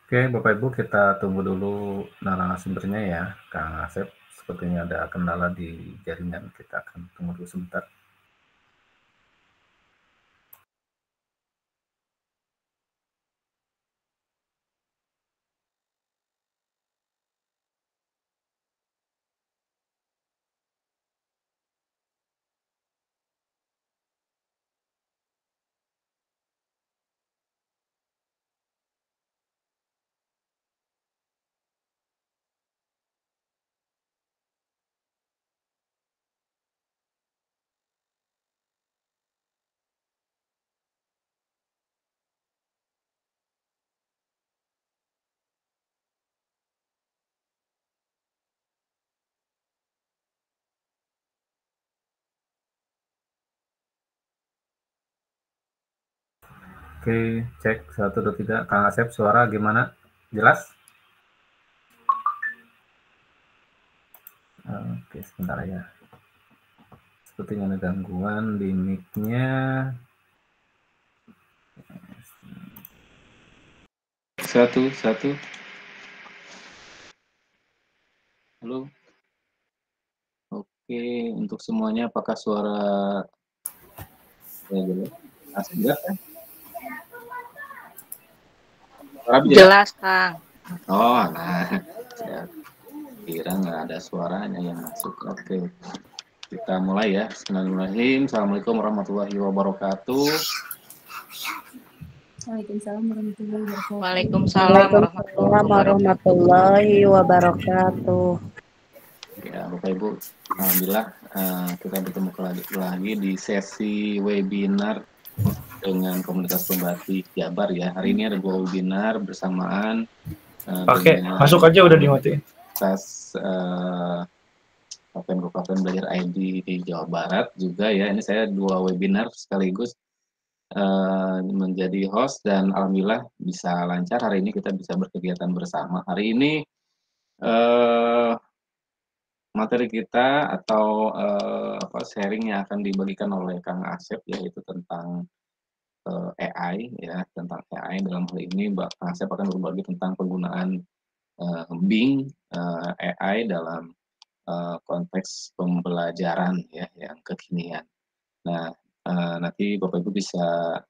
Oke, Bapak Ibu, kita tunggu dulu narasumbernya ya, Kang Asep. Sepertinya ada kendala di jaringan, kita akan tunggu dulu sebentar. Oke, cek 1, 2, 3. Kang Asep, suara gimana? Jelas? Oke, sebentar ya. Sepertinya ada gangguan di mic-nya. Satu. Halo. Oke, untuk semuanya apakah suara ya jelas? Jelas kan? Suara Jelas, Kang. Oh, nah, saya kira nggak ada suaranya yang masuk. Oke, kita mulai ya. Bismillahirrahmanirrahim. Assalamualaikum warahmatullahi wabarakatuh. Waalaikumsalam warahmatullahi wabarakatuh. Ya, Bapak Ibu, alhamdulillah kita bertemu lagi di sesi webinar dengan komunitas pembatik Jabar ya. Hari ini ada 2 webinar bersamaan. Pakai masuk aja udah dimatiin. Tas Kabupaten Belajar ID di Jawa Barat juga ya. Ini saya 2 webinar sekaligus menjadi host dan alhamdulillah bisa lancar. Hari ini kita bisa berkegiatan bersama. Hari ini materi kita atau sharing yang akan dibagikan oleh Kang Asep yaitu tentang AI ya, tentang AI. Dalam hal ini Kang Asep akan berbagi tentang penggunaan Bing AI dalam konteks pembelajaran ya yang kekinian. Nah, nanti Bapak Ibu bisa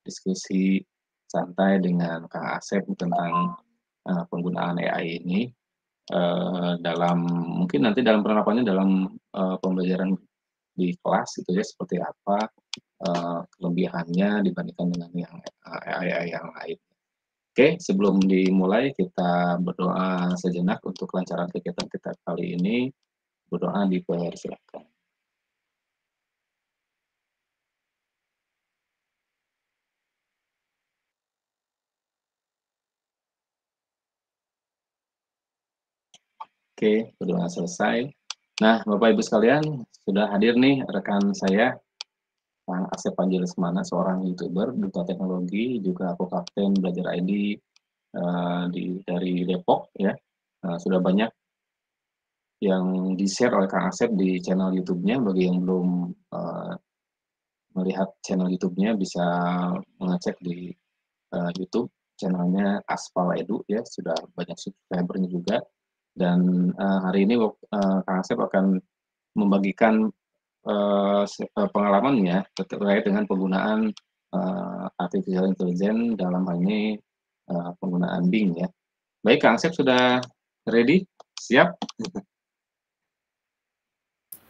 diskusi santai dengan Kang Asep tentang penggunaan AI ini dalam mungkin nanti dalam penerapannya dalam pembelajaran di kelas itu ya seperti apa kelebihannya dibandingkan dengan yang AI yang lain. Oke, sebelum dimulai kita berdoa sejenak untuk kelancaran kegiatan kita kali ini. Berdoa dipersilakan. Oke, berdoa selesai. Nah, Bapak Ibu sekalian, sudah hadir nih rekan saya, Kang Asep Panjailusmana, seorang YouTuber, duta teknologi, juga co-kapten Belajar ID dari Depok ya. Sudah banyak yang di-share oleh Kang Asep di channel YouTube-nya. Bagi yang belum melihat channel YouTube-nya bisa mengecek di YouTube channelnya Aspal Edu ya, sudah banyak subscribernya juga. Dan hari ini Kang Asep akan membagikan pengalamannya terkait dengan penggunaan artificial intelligence dalam hal ini penggunaan Bing ya. Baik, Kang Asep sudah ready? Siap?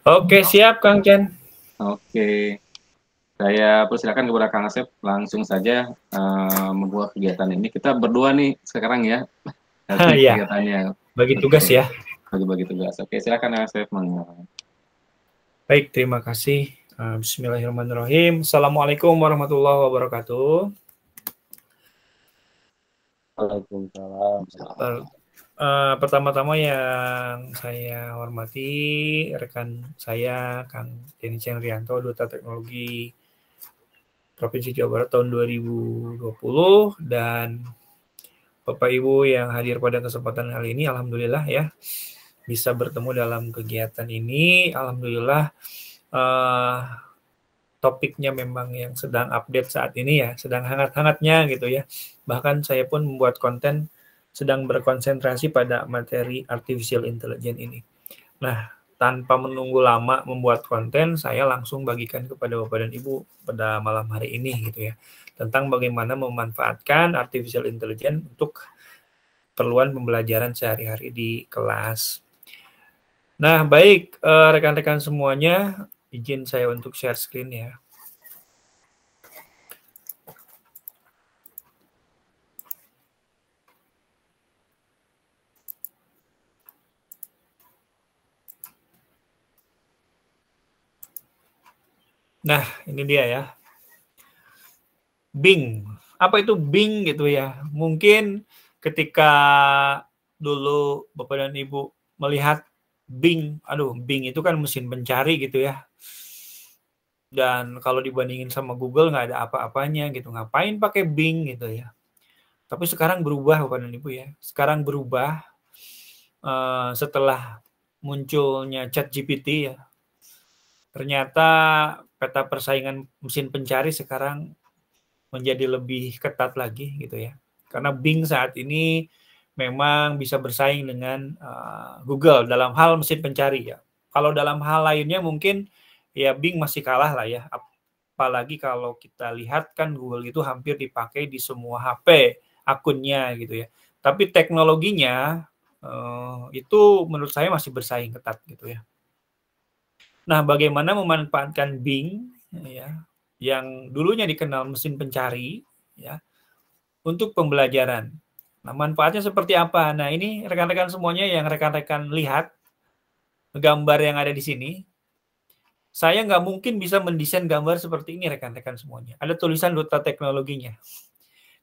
Oke, siap Kang Chen. Oke. Saya persilakan kepada Kang Asep langsung saja membuat kegiatan ini. Kita berdua nih sekarang ya. Iya. Kegiatannya. Bagi tugas ya. Bagi tugas. Oke, silakan Kang Asep. Baik, terima kasih. Bismillahirrahmanirrahim. Assalamualaikum warahmatullahi wabarakatuh. Waalaikumsalam. Pertama-tama yang saya hormati rekan saya Kang Denny Rianto, Duta Teknologi Provinsi Jawa Barat tahun 2020, dan Bapak Ibu yang hadir pada kesempatan kali ini, alhamdulillah ya bisa bertemu dalam kegiatan ini. Alhamdulillah topiknya memang yang sedang update saat ini ya, sedang hangat-hangatnya gitu ya. Bahkan saya pun membuat konten sedang berkonsentrasi pada materi artificial intelligence ini. Nah, tanpa menunggu lama membuat konten, saya langsung bagikan kepada Bapak dan Ibu pada malam hari ini gitu ya, tentang bagaimana memanfaatkan artificial intelligence untuk keperluan pembelajaran sehari-hari di kelas. Nah, baik rekan-rekan semuanya, izin saya untuk share screen ya. Nah, ini dia ya. Bing. Apa itu Bing gitu ya? Mungkin ketika dulu Bapak dan Ibu melihat Bing, aduh Bing itu kan mesin pencari gitu ya. Dan kalau dibandingin sama Google nggak ada apa-apanya gitu. Ngapain pakai Bing gitu ya. Tapi sekarang berubah Bapak dan Ibu ya. Sekarang berubah setelah munculnya ChatGPT ya. Ternyata peta persaingan mesin pencari sekarang menjadi lebih ketat lagi gitu ya. Karena Bing saat ini memang bisa bersaing dengan Google dalam hal mesin pencari ya. Kalau dalam hal lainnya mungkin ya Bing masih kalah lah ya. Apalagi kalau kita lihat kan Google itu hampir dipakai di semua HP akunnya gitu ya. Tapi teknologinya itu menurut saya masih bersaing ketat gitu ya. Nah, bagaimana memanfaatkan Bing ya, yang dulunya dikenal mesin pencari ya, untuk pembelajaran. Nah, manfaatnya seperti apa? Nah, ini rekan-rekan semuanya yang rekan-rekan lihat gambar yang ada di sini. Saya nggak mungkin bisa mendesain gambar seperti ini rekan-rekan semuanya. Ada tulisan Duta Teknologinya.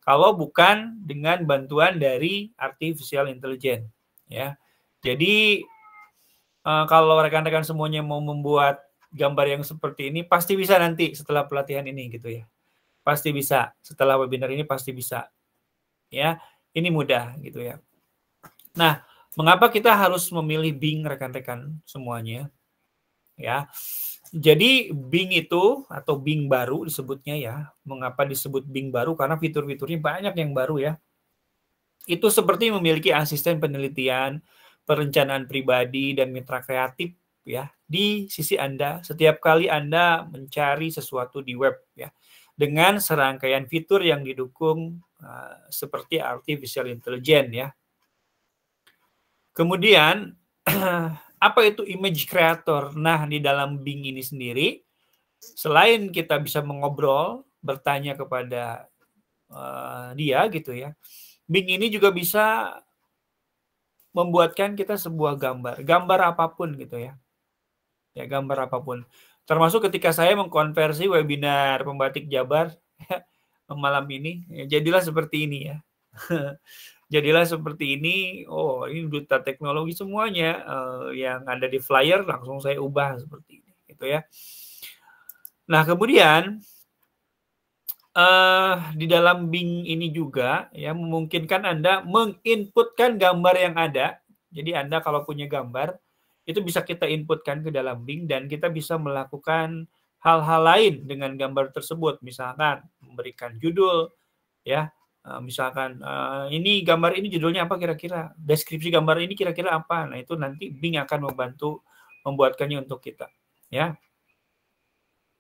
Kalau bukan dengan bantuan dari artificial intelligence ya. Jadi kalau rekan-rekan semuanya mau membuat gambar yang seperti ini, pasti bisa nanti setelah pelatihan ini gitu ya. Pasti bisa, setelah webinar ini pasti bisa. Ya, ini mudah gitu ya. Nah, mengapa kita harus memilih Bing rekan-rekan semuanya? Ya. Jadi Bing itu atau Bing baru disebutnya ya. Mengapa disebut Bing baru? Karena fitur-fiturnya banyak yang baru ya. Itu seperti memiliki asisten penelitian, perencanaan pribadi dan mitra kreatif ya di sisi Anda setiap kali Anda mencari sesuatu di web ya, dengan serangkaian fitur yang didukung seperti artificial intelligence ya. Kemudian apa itu image creator? Nah, di dalam Bing ini sendiri selain kita bisa mengobrol, bertanya kepada dia gitu ya, Bing ini juga bisa membuatkan kita sebuah gambar apapun gitu ya. Ya, gambar apapun. Termasuk ketika saya mengkonversi webinar pembatik Jabar malam ini, ya, jadilah seperti ini ya. Jadilah seperti ini. Oh, ini Duta Teknologi semuanya yang ada di flyer langsung saya ubah seperti ini gitu ya. Nah, kemudian di dalam Bing ini juga ya memungkinkan Anda menginputkan gambar yang ada. Jadi Anda kalau punya gambar itu bisa kita inputkan ke dalam Bing dan kita bisa melakukan hal-hal lain dengan gambar tersebut. Misalkan memberikan judul ya. Misalkan ini gambar ini judulnya apa kira-kira? Deskripsi gambar ini kira-kira apa? Nah, itu nanti Bing akan membantu membuatkannya untuk kita ya.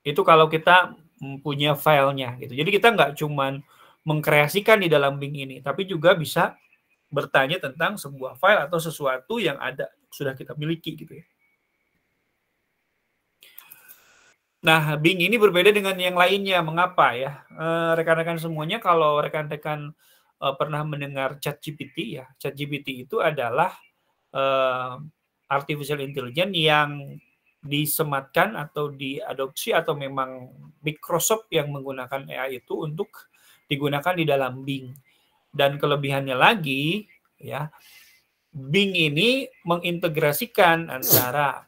Itu kalau kita punya filenya gitu. Jadi kita nggak cuman mengkreasikan di dalam Bing ini, tapi juga bisa bertanya tentang sebuah file atau sesuatu yang ada sudah kita miliki gitu ya. Nah, Bing ini berbeda dengan yang lainnya. Mengapa ya? Rekan-rekan semuanya, kalau rekan-rekan pernah mendengar ChatGPT ya, ChatGPT itu adalah artificial intelligence yang disematkan atau diadopsi atau memang Microsoft yang menggunakan AI itu untuk digunakan di dalam Bing. Dan kelebihannya lagi ya, Bing ini mengintegrasikan antara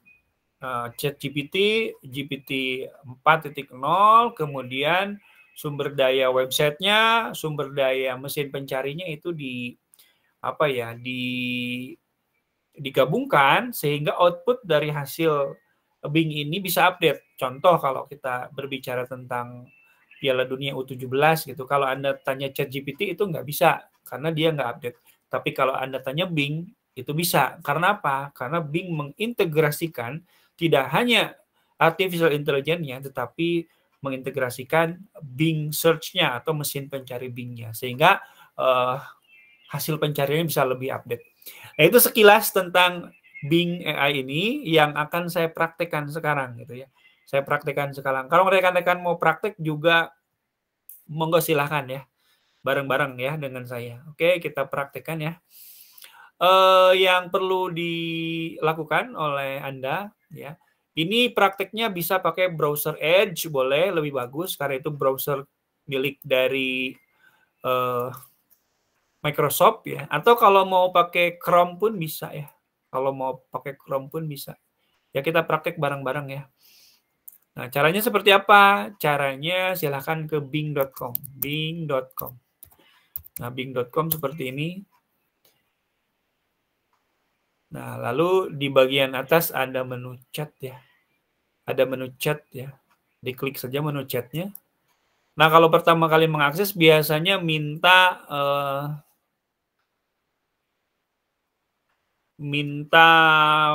ChatGPT, GPT 4.0, kemudian sumber daya websitenya, sumber daya mesin pencarinya itu digabungkan sehingga output dari hasil Bing ini bisa update. Contoh kalau kita berbicara tentang Piala Dunia U17 gitu, kalau Anda tanya ChatGPT itu nggak bisa karena dia nggak update. Tapi kalau Anda tanya Bing, itu bisa. Karena apa? Karena Bing mengintegrasikan tidak hanya artificial intelligence-nya, tetapi mengintegrasikan Bing search-nya atau mesin pencari Bing-nya. Sehingga hasil pencariannya bisa lebih update. Nah, itu sekilas tentang Bing AI ini yang akan saya praktekkan sekarang gitu ya. Saya praktekkan sekarang. Kalau rekan-rekan mau praktek juga monggo silahkan ya. Bareng-bareng ya dengan saya. Oke, kita praktekkan ya. Yang perlu dilakukan oleh Anda ya. Ini prakteknya bisa pakai browser Edge, boleh, lebih bagus karena itu browser milik dari Microsoft ya. Atau kalau mau pakai Chrome pun bisa ya. Kalau mau pakai Chrome pun bisa. Ya kita praktek bareng-bareng ya. Nah, caranya seperti apa? Caranya silahkan ke bing.com. Bing.com. Nah, bing.com seperti ini. Nah, lalu di bagian atas ada menu chat ya. Ada menu chat ya. Diklik saja menu chatnya. Nah, kalau pertama kali mengakses biasanya minta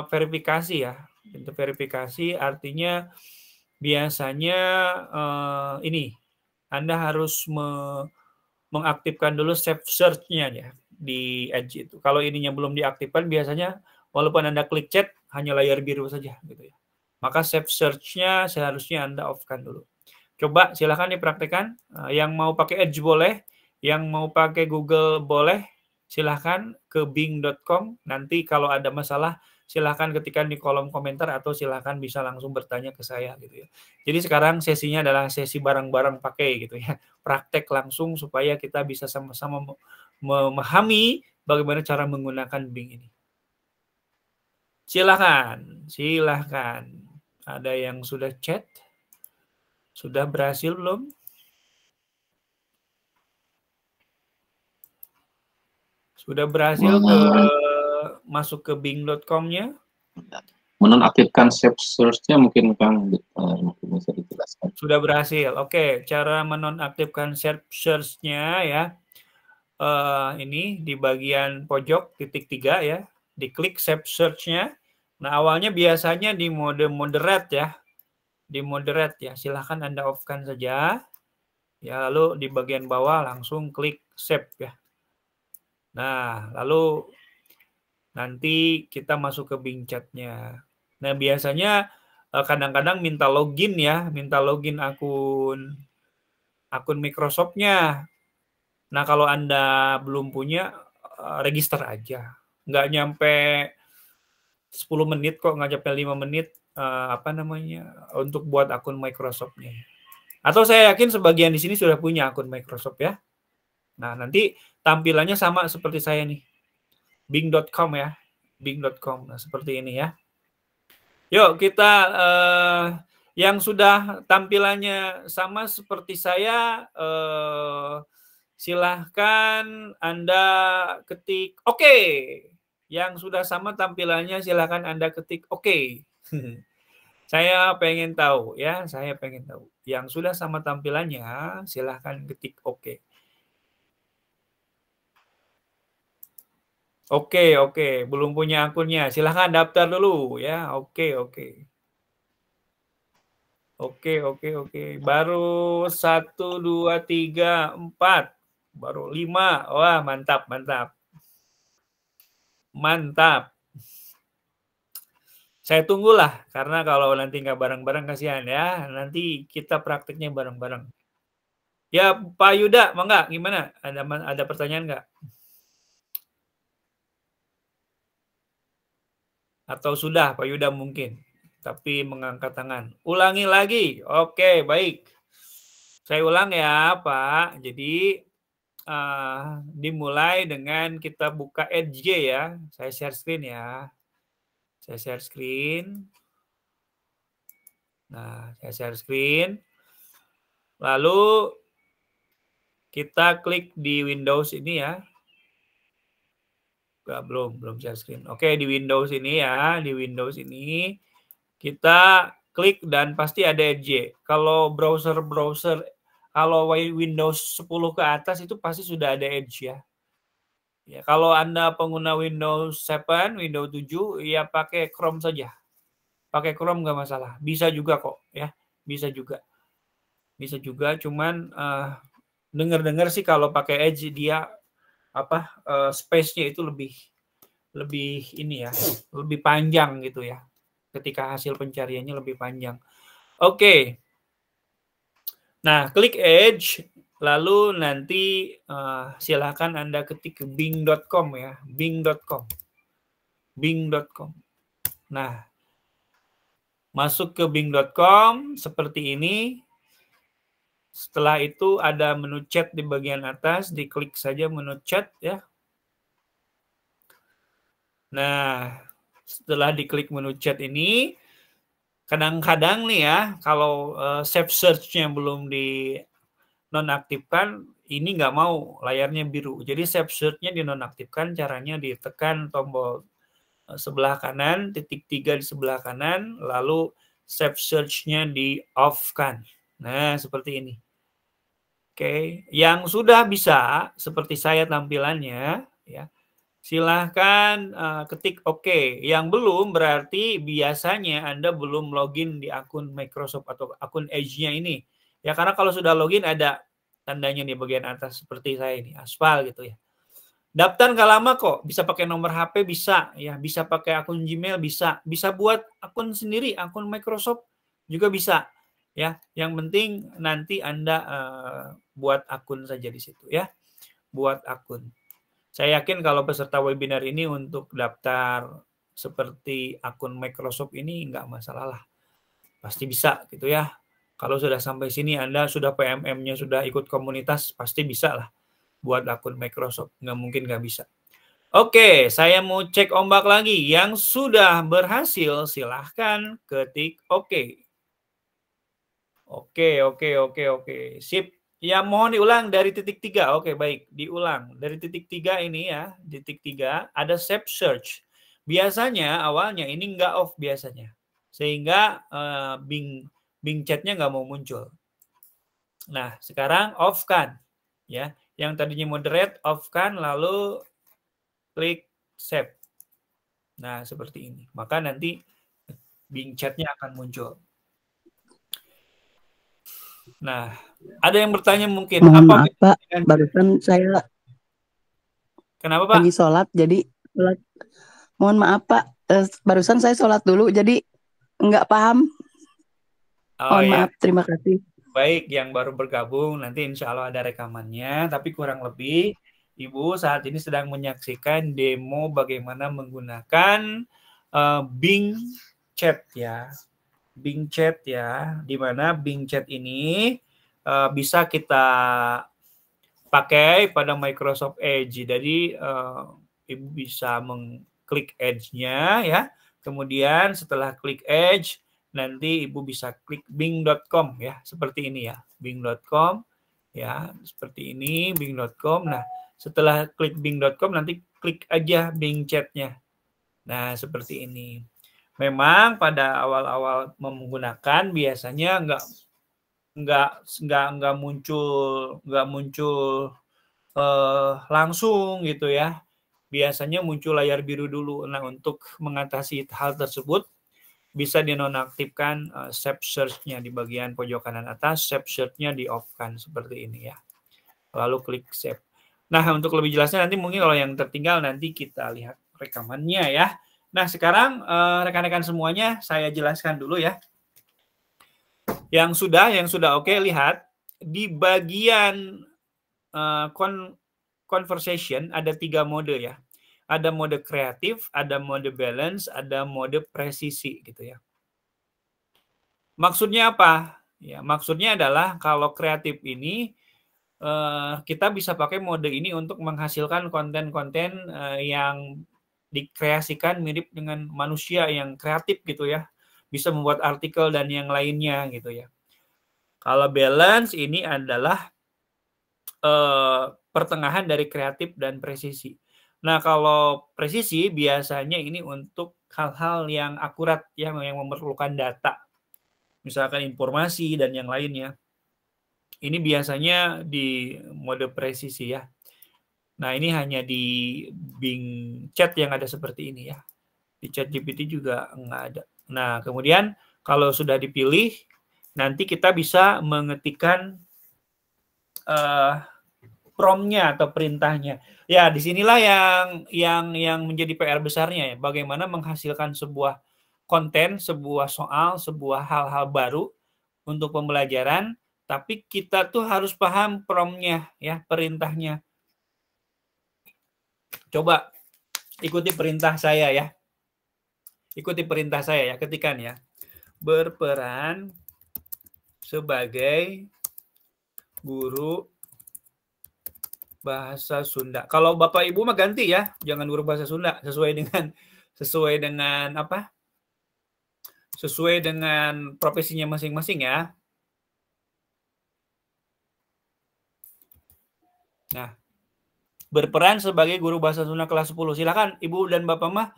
verifikasi ya. Minta verifikasi artinya biasanya ini Anda harus mengaktifkan dulu save search-nya ya di Edge itu. Kalau ininya belum diaktifkan biasanya walaupun Anda klik chat hanya layar biru saja gitu ya. Maka save search-nya seharusnya Anda off-kan dulu. Coba silahkan dipraktikkan. Yang mau pakai Edge boleh, yang mau pakai Google boleh. Silahkan ke bing.com. Nanti kalau ada masalah silahkan ketikkan di kolom komentar atau silahkan bisa langsung bertanya ke saya gitu ya. Jadi sekarang sesinya adalah sesi bareng-bareng pakai gitu ya. Praktek langsung supaya kita bisa sama-sama memahami bagaimana cara menggunakan Bing ini. Silahkan. Ada yang sudah chat? Sudah berhasil belum? Sudah berhasil masuk ke bing.com-nya? Menonaktifkan save search-nya mungkin Kang bisa dijelaskan. Sudah berhasil. Oke, cara menonaktifkan save search-nya ya. Ini di bagian pojok titik 3 ya. Diklik save search-nya. Nah, awalnya biasanya di mode moderate ya. Di moderate ya. Silahkan Anda off-kan saja. Ya, lalu di bagian bawah langsung klik save ya. Nah, lalu nanti kita masuk ke Bing Chat-nya. Nah, biasanya kadang-kadang minta login ya, minta login akun Microsoft-nya. Nah, kalau Anda belum punya, register aja. Nggak nyampe 10 menit kok, nggak nyampe 5 menit untuk buat akun Microsoft-nya. Atau saya yakin sebagian di sini sudah punya akun Microsoft ya. Nah, nanti tampilannya sama seperti saya nih. Bing.com ya. Bing.com. Nah, seperti ini ya. Yuk, kita yang sudah tampilannya sama seperti saya, silahkan Anda ketik oke. Yang sudah sama tampilannya silahkan Anda ketik oke. Saya pengen tahu ya, Yang sudah sama tampilannya silahkan ketik oke. Oke. Belum punya akunnya. Silahkan daftar dulu ya. Oke. Baru 1, 2, 3, 4. Baru 5. Wah, mantap. Saya tunggulah, karena kalau nanti nggak bareng-bareng kasihan ya. Nanti kita praktiknya bareng-bareng. Ya, Pak Yuda, mangga, gimana? Ada pertanyaan nggak? Atau sudah Pak Yuda mungkin, tapi mengangkat tangan. Ulangi lagi. Oke, baik. Saya ulang ya, Pak. Jadi dimulai dengan kita buka Edge ya. Saya share screen ya. Nah, saya share screen. Lalu kita klik di Windows ini ya. Belum share screen. Oke, di Windows ini ya. Di Windows ini kita klik dan pasti ada Edge. Kalau kalau Windows 10 ke atas itu pasti sudah ada Edge ya. Ya, kalau Anda pengguna Windows 7, Windows 7, ya pakai Chrome saja. Pakai Chrome nggak masalah. Bisa juga kok, ya. Bisa juga. Bisa juga, cuman dengar-dengar sih kalau pakai Edge dia space-nya itu lebih ini ya, lebih panjang gitu ya. Ketika hasil pencariannya lebih panjang. Oke. Nah, klik Edge, lalu nanti silakan Anda ketik bing.com ya, bing.com. Bing.com. Nah, masuk ke bing.com seperti ini. Setelah itu ada menu chat di bagian atas, diklik saja menu chat ya. Nah, setelah diklik menu chat ini, kadang-kadang nih ya, kalau save search-nya belum di nonaktifkan, ini nggak mau layarnya biru. Jadi save search-nya dinonaktifkan, caranya ditekan tombol sebelah kanan, titik 3 di sebelah kanan, lalu save search-nya di off-kan. Nah, seperti ini. Oke, yang sudah bisa, seperti saya tampilannya, ya, silahkan ketik OK. Yang belum berarti biasanya Anda belum login di akun Microsoft atau akun Edge-nya ini. Ya, karena kalau sudah login ada tandanya di bagian atas seperti saya ini, aspal gitu ya. Daftar nggak lama kok, bisa pakai nomor HP bisa, ya, bisa pakai akun Gmail bisa buat akun sendiri, akun Microsoft juga bisa, ya. Yang penting nanti Anda buat akun saja di situ ya, buat akun. Saya yakin kalau peserta webinar ini untuk daftar seperti akun Microsoft ini nggak masalah lah. Pasti bisa gitu ya. Kalau sudah sampai sini Anda sudah PMM-nya sudah ikut komunitas, pasti bisa lah buat akun Microsoft. Nggak mungkin nggak bisa. Oke, saya mau cek ombak lagi. Yang sudah berhasil silahkan ketik OK. Oke. Sip. Ya, mohon diulang dari titik 3. Oke, baik. Diulang. Dari titik 3 ini ya. Titik 3 ada save search. Biasanya awalnya ini nggak off biasanya. Sehingga Bing chat-nya nggak mau muncul. Nah, sekarang off kan. Ya. Yang tadinya moderate off kan, lalu klik save. Nah, seperti ini. Maka nanti Bing chat-nya akan muncul. Nah, ada yang bertanya mungkin. Mohon maaf Pak, barusan saya Kenapa Pak? lagi sholat, jadi mohon maaf Pak, barusan saya sholat dulu, jadi nggak paham. Mohon maaf, terima kasih. Baik, yang baru bergabung nanti insya Allah ada rekamannya, tapi kurang lebih Ibu saat ini sedang menyaksikan demo bagaimana menggunakan Bing Chat ya. Bing Chat ya, di mana Bing Chat ini bisa kita pakai pada Microsoft Edge. Jadi Ibu bisa mengklik Edge-nya ya. Kemudian setelah klik Edge, nanti Ibu bisa klik bing.com ya, seperti ini ya. Bing.com ya, seperti ini bing.com. Nah, setelah klik bing.com nanti klik aja Bing Chat-nya. Nah, seperti ini. Memang pada awal-awal menggunakan biasanya nggak muncul langsung gitu ya. Biasanya muncul layar biru dulu. Nah, untuk mengatasi hal tersebut bisa dinonaktifkan save search-nya di bagian pojok kanan atas, save search-nya di off-kan seperti ini ya. Lalu klik save. Nah, untuk lebih jelasnya nanti mungkin kalau yang tertinggal nanti kita lihat rekamannya ya. Nah, sekarang rekan-rekan semuanya saya jelaskan dulu ya. Yang sudah oke, lihat di bagian conversation ada 3 mode ya. Ada mode kreatif, ada mode balance, ada mode presisi gitu ya. Maksudnya apa? Ya, maksudnya adalah kalau kreatif ini kita bisa pakai mode ini untuk menghasilkan konten-konten yang dikreasikan mirip dengan manusia yang kreatif gitu ya. Bisa membuat artikel dan yang lainnya gitu ya. Kalau balance ini adalah pertengahan dari kreatif dan presisi. Nah, kalau presisi biasanya ini untuk hal-hal yang akurat yang memerlukan data. Misalkan informasi dan yang lainnya. Ini biasanya di mode presisi ya. Nah, ini hanya di Bing Chat yang ada seperti ini ya. Di ChatGPT juga nggak ada. Nah, kemudian kalau sudah dipilih, nanti kita bisa mengetikkan prompt-nya atau perintahnya. Ya, disinilah yang menjadi PR besarnya ya. Bagaimana menghasilkan sebuah konten, sebuah soal, sebuah hal-hal baru untuk pembelajaran, tapi kita tuh harus paham prompt-nya ya, perintahnya. Coba ikuti perintah saya ya. Ikuti perintah saya ya, ketikan ya. Berperan sebagai guru bahasa Sunda. Kalau Bapak Ibu mah ganti ya, jangan guru bahasa Sunda, sesuai dengan apa? Sesuai dengan profesinya masing-masing ya. Nah, berperan sebagai guru bahasa Sunda kelas 10. Silakan Ibu dan Bapak mah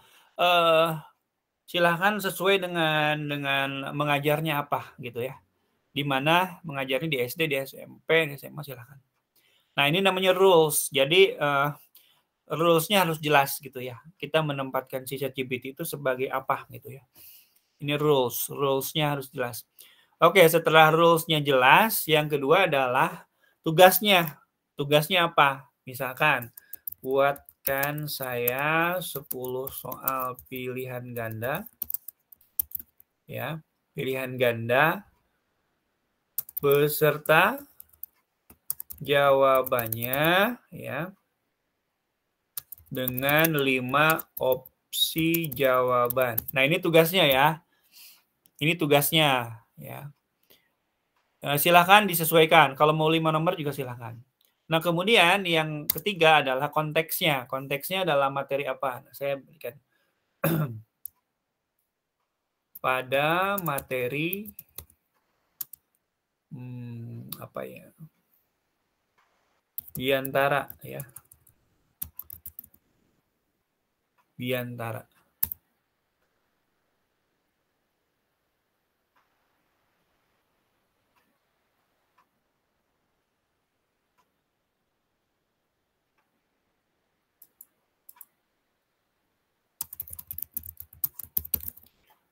silakan sesuai dengan mengajarnya apa gitu ya. Di mana mengajarnya di SD, di SMP, di SMA silakan. Nah, ini namanya rules. Jadi rules-nya harus jelas gitu ya. Kita menempatkan si ChatGPT itu sebagai apa gitu ya. Ini rules-nya harus jelas. Oke, setelah rules-nya jelas, yang kedua adalah tugasnya. Tugasnya apa? Misalkan, buatkan saya 10 soal pilihan ganda. Ya, pilihan ganda beserta jawabannya ya dengan 5 opsi jawaban. Nah, ini tugasnya ya. Ini tugasnya ya. Silakan disesuaikan. Kalau mau 5 nomor juga silakan. Nah, kemudian yang ketiga adalah konteksnya. Konteksnya adalah materi apa? Nah, saya berikan pada materi apa ya? Biantara ya. Biantara.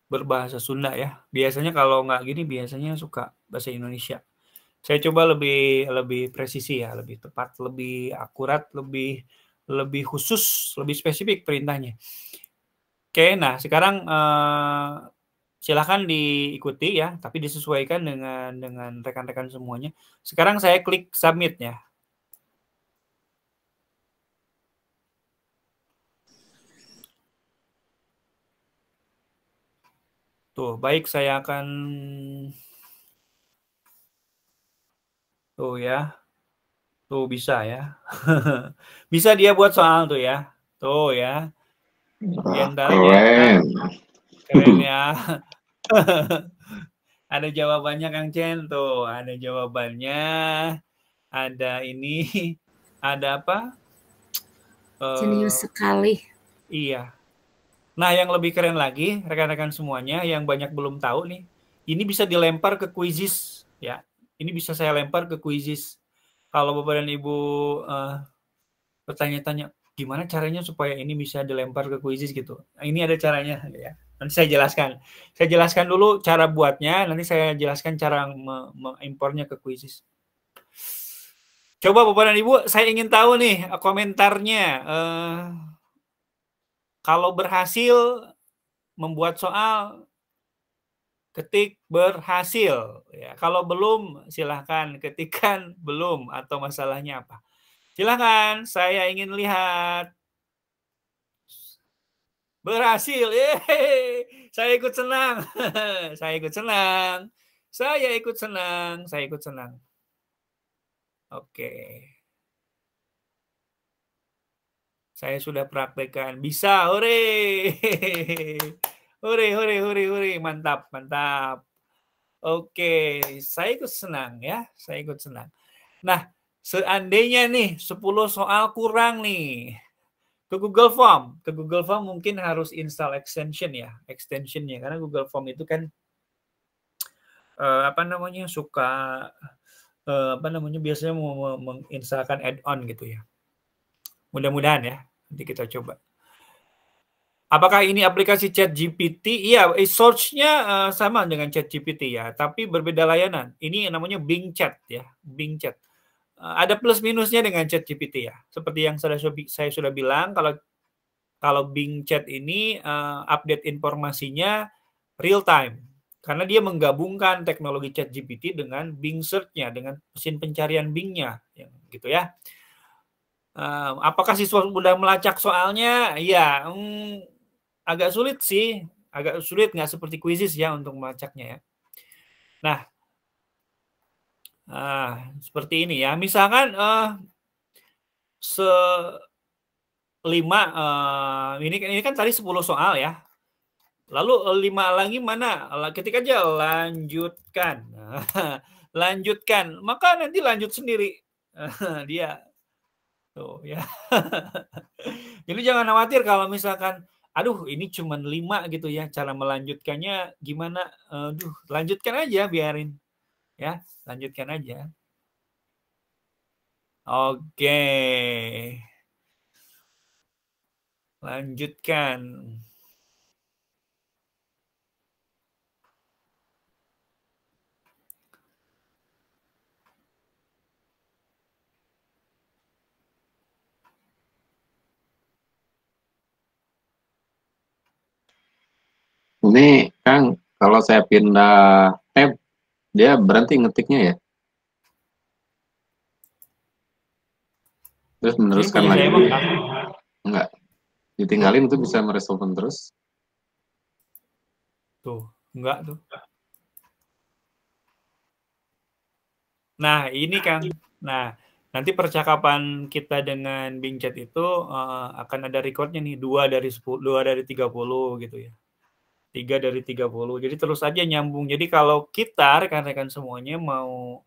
Berbahasa Sunda ya. Biasanya kalau nggak gini biasanya suka bahasa Indonesia. Saya coba lebih presisi ya, lebih tepat, lebih akurat, lebih khusus, lebih spesifik perintahnya. Oke, nah sekarang silakan diikuti ya, tapi disesuaikan dengan rekan-rekan semuanya. Sekarang saya klik submit ya. Tuh, baik saya akan tuh ya. Tuh bisa ya. Bisa dia buat soal tuh ya. Tuh ya. Di antaranya keren ya. Ada jawabannya Kang Chen tuh, ada jawabannya. Ada ini, ada apa? Jenius sekali. Iya. Nah, yang lebih keren lagi, rekan-rekan semuanya yang banyak belum tahu nih, ini bisa dilempar ke Quizizz ya. Ini bisa saya lempar ke Quizizz. Kalau Bapak dan Ibu bertanya-tanya gimana caranya supaya ini bisa dilempar ke Quizizz gitu. Nah, ini ada caranya ya. Nanti saya jelaskan. Saya jelaskan dulu cara buatnya, nanti saya jelaskan cara mengimpornya ke Quizizz. Coba Bapak dan Ibu, saya ingin tahu nih komentarnya. Kalau berhasil membuat soal, ketik berhasil. Ya, kalau belum, silahkan ketikkan belum atau masalahnya apa. Silahkan, saya ingin lihat. Berhasil, saya ikut senang. Saya ikut senang. Saya ikut senang. Saya ikut senang. Oke. Saya sudah praktekkan. Bisa, hore. Hore, hore, hore, hore. Mantap, mantap. Oke, saya ikut senang ya. Saya ikut senang. Nah, seandainya nih 10 soal kurang nih. Ke Google Form. Ke Google Form mungkin harus install extension ya. Extensionnya. Karena Google Form itu kan suka biasanya mau menginstalkan add-on gitu ya. Mudah-mudahan ya, nanti kita coba. Apakah ini aplikasi ChatGPT? Iya, source-nya sama dengan ChatGPT ya, tapi berbeda layanan. Ini namanya Bing Chat ya, Bing Chat. Ada plus minusnya dengan ChatGPT ya. Seperti yang saya sudah bilang, kalau Bing Chat ini update informasinya real time, karena dia menggabungkan teknologi ChatGPT dengan Bing Search-nya, dengan mesin pencarian Bing-nya, gitu ya. Apakah siswa sudah melacak soalnya? Ya, agak sulit sih, agak sulit, nggak seperti kuisis ya untuk melacaknya ya. Nah, seperti ini ya. Misalkan 5 ini kan tadi 10 soal ya. Lalu 5 lagi mana? Ketik aja lanjutkan. Lanjutkan, maka nanti lanjut sendiri dia. Tuh ya. Jadi jangan khawatir kalau misalkan aduh ini cuma 5 gitu ya, cara melanjutkannya gimana, lanjutkan aja, biarin ya, lanjutkan aja. Oke, lanjutkan. Ini Kang, kalau saya pindah tab, dia berhenti ngetiknya ya? Terus meneruskan lagi? Enggak. Ditinggalin itu bisa meresolven terus? Tuh, enggak tuh. Nah, ini Kang. Nah, nanti percakapan kita dengan Bing Chat itu akan ada recordnya nih, 2 dari 10, 2 dari 30 gitu ya. 3 dari 30. Jadi terus aja nyambung. Jadi kalau kita rekan-rekan semuanya mau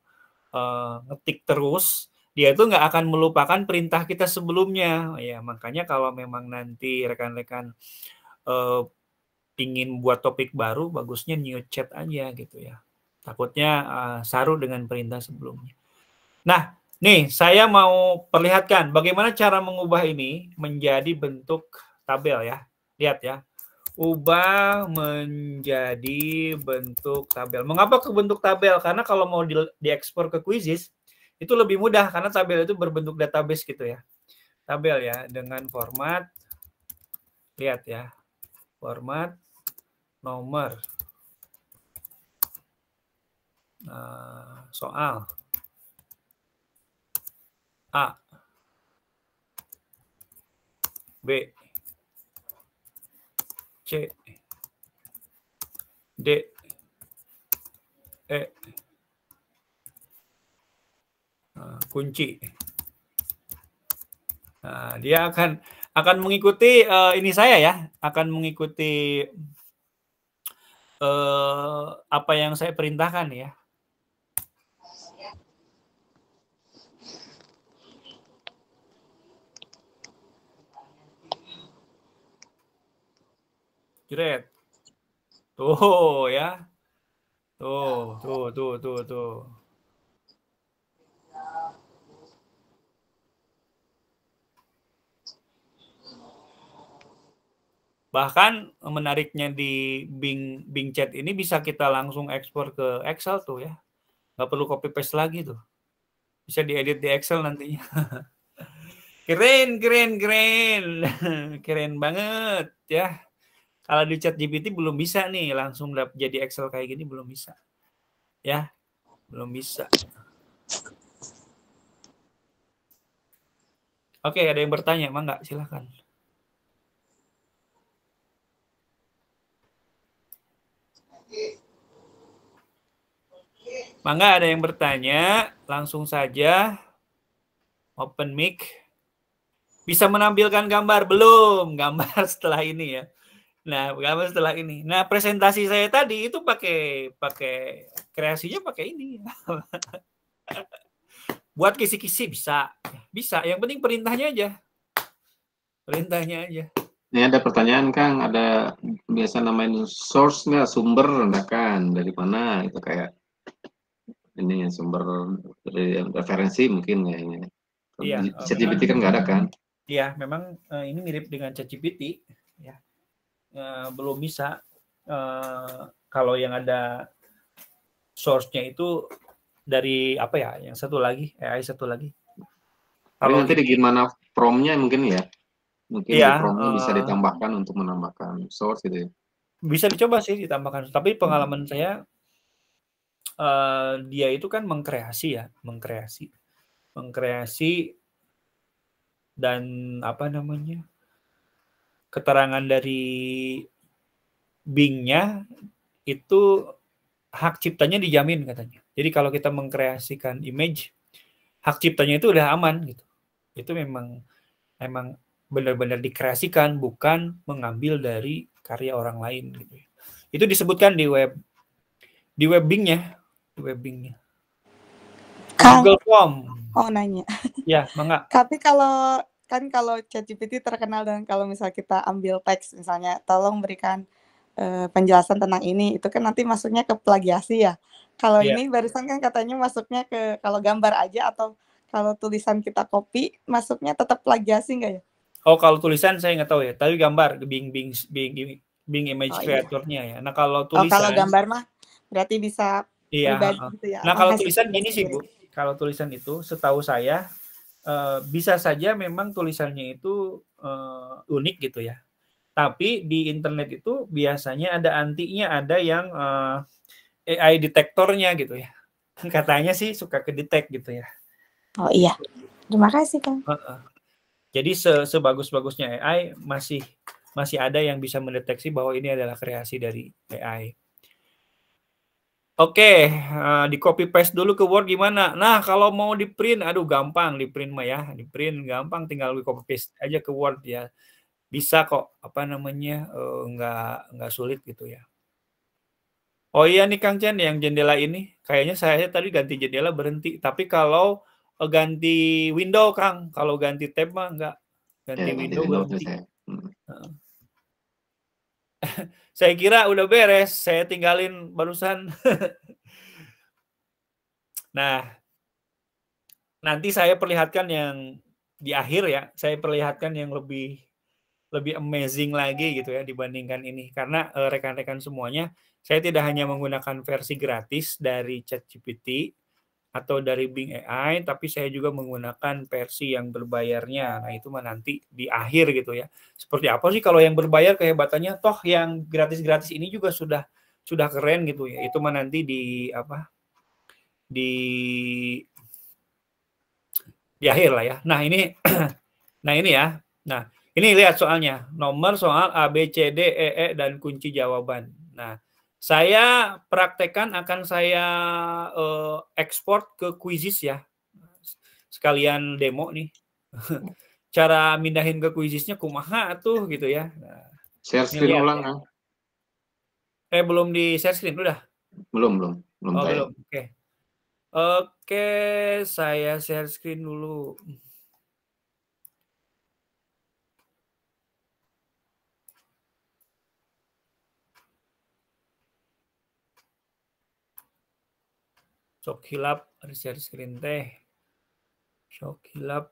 ngetik terus, dia itu nggak akan melupakan perintah kita sebelumnya. Ya, makanya kalau memang nanti rekan-rekan ingin buat topik baru, bagusnya new chat aja gitu ya. Takutnya saru dengan perintah sebelumnya. Nah, nih saya mau perlihatkan bagaimana cara mengubah ini menjadi bentuk tabel ya. Lihat ya. Ubah menjadi bentuk tabel. Mengapa ke bentuk tabel? Karena kalau mau diekspor ke Quizizz, itu lebih mudah karena tabel itu berbentuk database gitu ya. Tabel ya, dengan format, lihat ya, format nomor soal A, B, C, D, E, kunci. Nah, dia akan mengikuti ini saya ya, akan mengikuti apa yang saya perintahkan ya. Jret. Tuh ya. Tuh. Bahkan menariknya di Bing Chat ini bisa kita langsung ekspor ke Excel tuh ya. Nggak perlu copy paste lagi tuh. Bisa diedit di Excel nantinya. Keren. Keren banget ya. Kalau di ChatGPT belum bisa nih langsung jadi Excel kayak gini, belum bisa. Ya, belum bisa. Oke, ada yang bertanya, Mangga, silahkan. Mangga, ada yang bertanya, langsung saja open mic. Bisa menampilkan gambar? Belum, gambar setelah ini ya. Nah, gambar setelah ini. Nah, presentasi saya tadi itu pakai kreasinya pakai ini. Buat kisi-kisi bisa. Yang penting perintahnya aja. Ini ada pertanyaan Kang, ada biasa namain source nggak, sumber nggak kan? Dari mana? Itu kayak ini sumber dari referensi mungkin ya ini. Iya, ChatGPT kan nggak ada kan? Ya, memang ini mirip dengan ChatGPT, ya. Belum bisa. Kalau yang ada source-nya itu dari apa ya? Yang satu lagi, AI satu lagi. Kalau nanti gimana prompt-nya mungkin ya? Mungkin ya, di prompt-nya bisa ditambahkan untuk menambahkan source gitu ya. Bisa dicoba sih ditambahkan. Tapi pengalaman saya dia itu kan mengkreasi dan apa namanya, keterangan dari Bing-nya itu hak ciptanya dijamin katanya. Jadi kalau kita mengkreasikan image, hak ciptanya itu udah aman gitu. Itu memang benar-benar dikreasikan, bukan mengambil dari karya orang lain gitu. Itu disebutkan di web Bing-nya, Google Form. Oh, nanya. Ya, mangga. Tapi kalau ChatGPT terkenal dengan kalau misalnya kita ambil teks misalnya, tolong berikan penjelasan tentang ini, itu kan nanti masuknya ke plagiasi ya. Kalau ini barusan kan katanya masuknya ke kalau gambar aja atau kalau tulisan kita copy masuknya tetap plagiasi nggak ya? Oh, kalau tulisan saya nggak tahu ya, tapi gambar Bing image creator-nya ya. Nah, kalau tulisan kalau gambar mah berarti bisa pribadi gitu ya. Nah, kalau tulisan gini sih, Bu. Kalau tulisan itu setahu saya bisa saja memang tulisannya itu unik gitu ya. Tapi di internet itu biasanya ada antinya, ada yang AI detektornya gitu ya. Katanya sih suka kedetek gitu ya. Oh iya, terima kasih Kang. Jadi sebagus-bagusnya AI masih ada yang bisa mendeteksi bahwa ini adalah kreasi dari AI. Oke, di copy paste dulu ke Word gimana? Nah, kalau mau di print, aduh gampang di print mah ya, di print gampang, tinggal di copy paste aja ke Word ya. Bisa kok, apa namanya, nggak sulit gitu ya. Oh iya nih Kang Chan, yang jendela ini, kayaknya saya tadi ganti jendela berhenti. Tapi kalau ganti window Kang, kalau ganti tab mah nggak. Ganti window berhenti. Saya kira udah beres, saya tinggalin barusan. Nah, nanti saya perlihatkan yang di akhir ya, saya perlihatkan yang lebih amazing lagi gitu ya dibandingkan ini. Karena rekan-rekan semuanya, saya tidak hanya menggunakan versi gratis dari ChatGPT atau dari Bing AI, tapi saya juga menggunakan versi yang berbayarnya. Nah, itu mah nanti di akhir gitu ya. Seperti apa sih kalau yang berbayar kehebatannya? Toh yang gratis-gratis ini juga sudah keren gitu ya. Itu mah nanti di akhir lah ya. Nah, ini ya. Nah, ini lihat soalnya. Nomor soal A, B, C, D, E, dan kunci jawaban. Nah, saya praktekkan akan saya ekspor ke Quizizz ya. Sekalian demo nih. Cara mindahin ke Quizizz-nya kumaha tuh gitu ya. Nah, share screen ulang kan? Belum di share screen udah? Belum. Belum. Oke, saya share screen dulu. Sok hilap share screen teh. Sok hilap.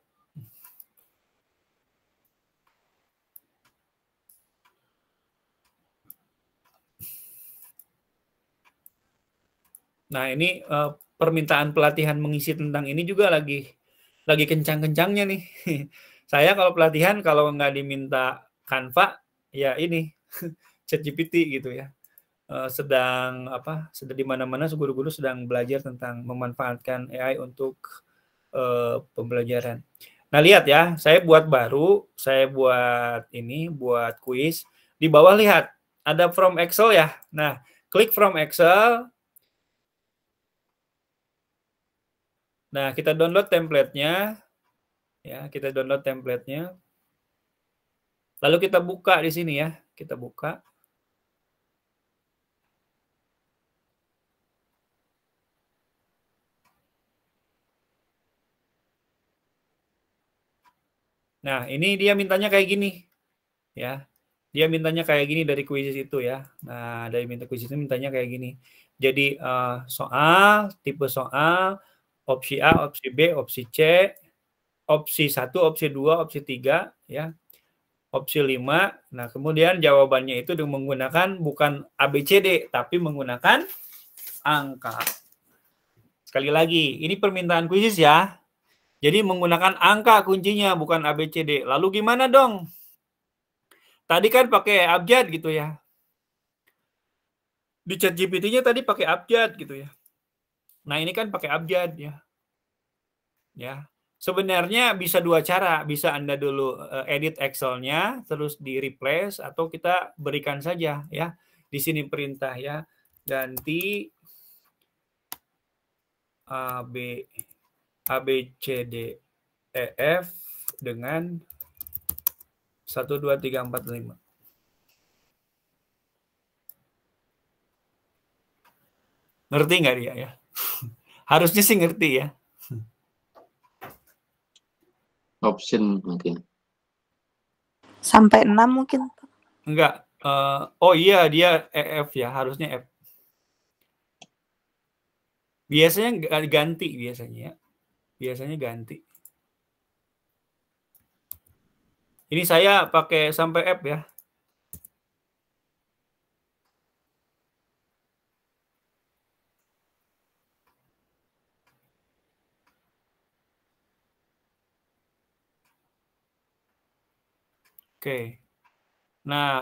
Nah, ini permintaan pelatihan mengisi tentang ini juga lagi kencang-kencangnya nih. Saya kalau pelatihan kalau nggak diminta Canva, ya ini ChatGPT gitu ya. Sedang di mana-mana guru-guru sedang belajar tentang memanfaatkan AI untuk pembelajaran. Nah, lihat ya, saya buat quiz. Di bawah lihat, ada from Excel ya. Nah, klik from Excel. Nah, kita download template-nya. Ya, kita download template-nya. Lalu kita buka di sini ya. Kita buka. Nah, ini dia mintanya kayak gini. Ya. Dia mintanya kayak gini dari kuis itu ya. Nah, dari kuis itu mintanya kayak gini. Jadi soal, tipe soal, opsi A, opsi B, opsi C. opsi 1, opsi 2, opsi 3 ya. Opsi 5. Nah, kemudian jawabannya itu dengan menggunakan bukan ABCD tapi menggunakan angka. Sekali lagi, ini permintaan kuisis ya. Jadi menggunakan angka kuncinya bukan ABCD. Lalu gimana dong? Tadi kan pakai abjad gitu ya. Di ChatGPT-nya tadi pakai abjad gitu ya. Nah, ini kan pakai abjad ya. Ya. Sebenarnya bisa dua cara. Bisa Anda dulu edit Excel-nya, terus di replace, atau kita berikan saja ya. Di sini perintah ya. Ganti A, B, C, D, E, F dengan 1, 2, 3, 4, 5. Ngerti nggak dia ya? Harusnya sih ngerti ya. Option mungkin. Sampai 6 mungkin. Enggak. Oh iya, dia EF ya. Harusnya F. Biasanya ganti biasanya. Biasanya ganti. Ini saya pakai sampai F ya. Oke. Nah,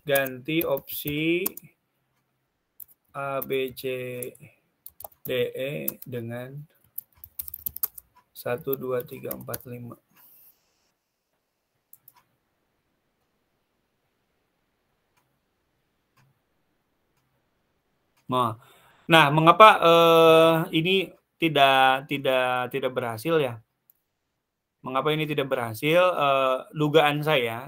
ganti opsi A, B, C, D, E dengan 1, 2, 3, 4, 5. Nah, mengapa ini tidak berhasil ya? Mengapa ini tidak berhasil? Dugaan saya,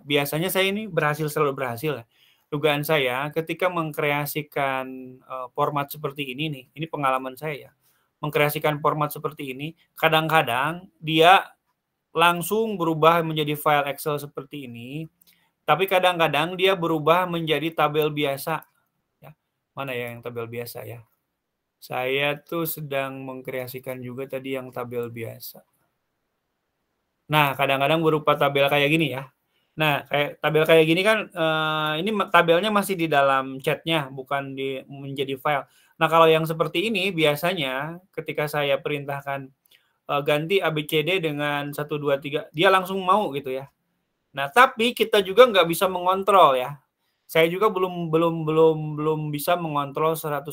biasanya saya ini selalu berhasil ya. Dugaan saya ketika mengkreasikan format seperti ini nih, ini pengalaman saya ya. Mengkreasikan format seperti ini, kadang-kadang dia langsung berubah menjadi file Excel seperti ini, tapi kadang-kadang dia berubah menjadi tabel biasa. Ya. Mana ya yang tabel biasa ya? Saya tuh sedang mengkreasikan juga tadi yang tabel biasa. Nah, kadang-kadang berupa tabel kayak gini ya. Nah, kayak tabel kayak gini kan, ini tabelnya masih di dalam chat-nya, bukan menjadi file. Nah, kalau yang seperti ini biasanya ketika saya perintahkan ganti ABCD dengan 1, 2, 3, dia langsung mau gitu ya. Nah, tapi kita juga nggak bisa mengontrol ya. Saya juga belum bisa mengontrol 100%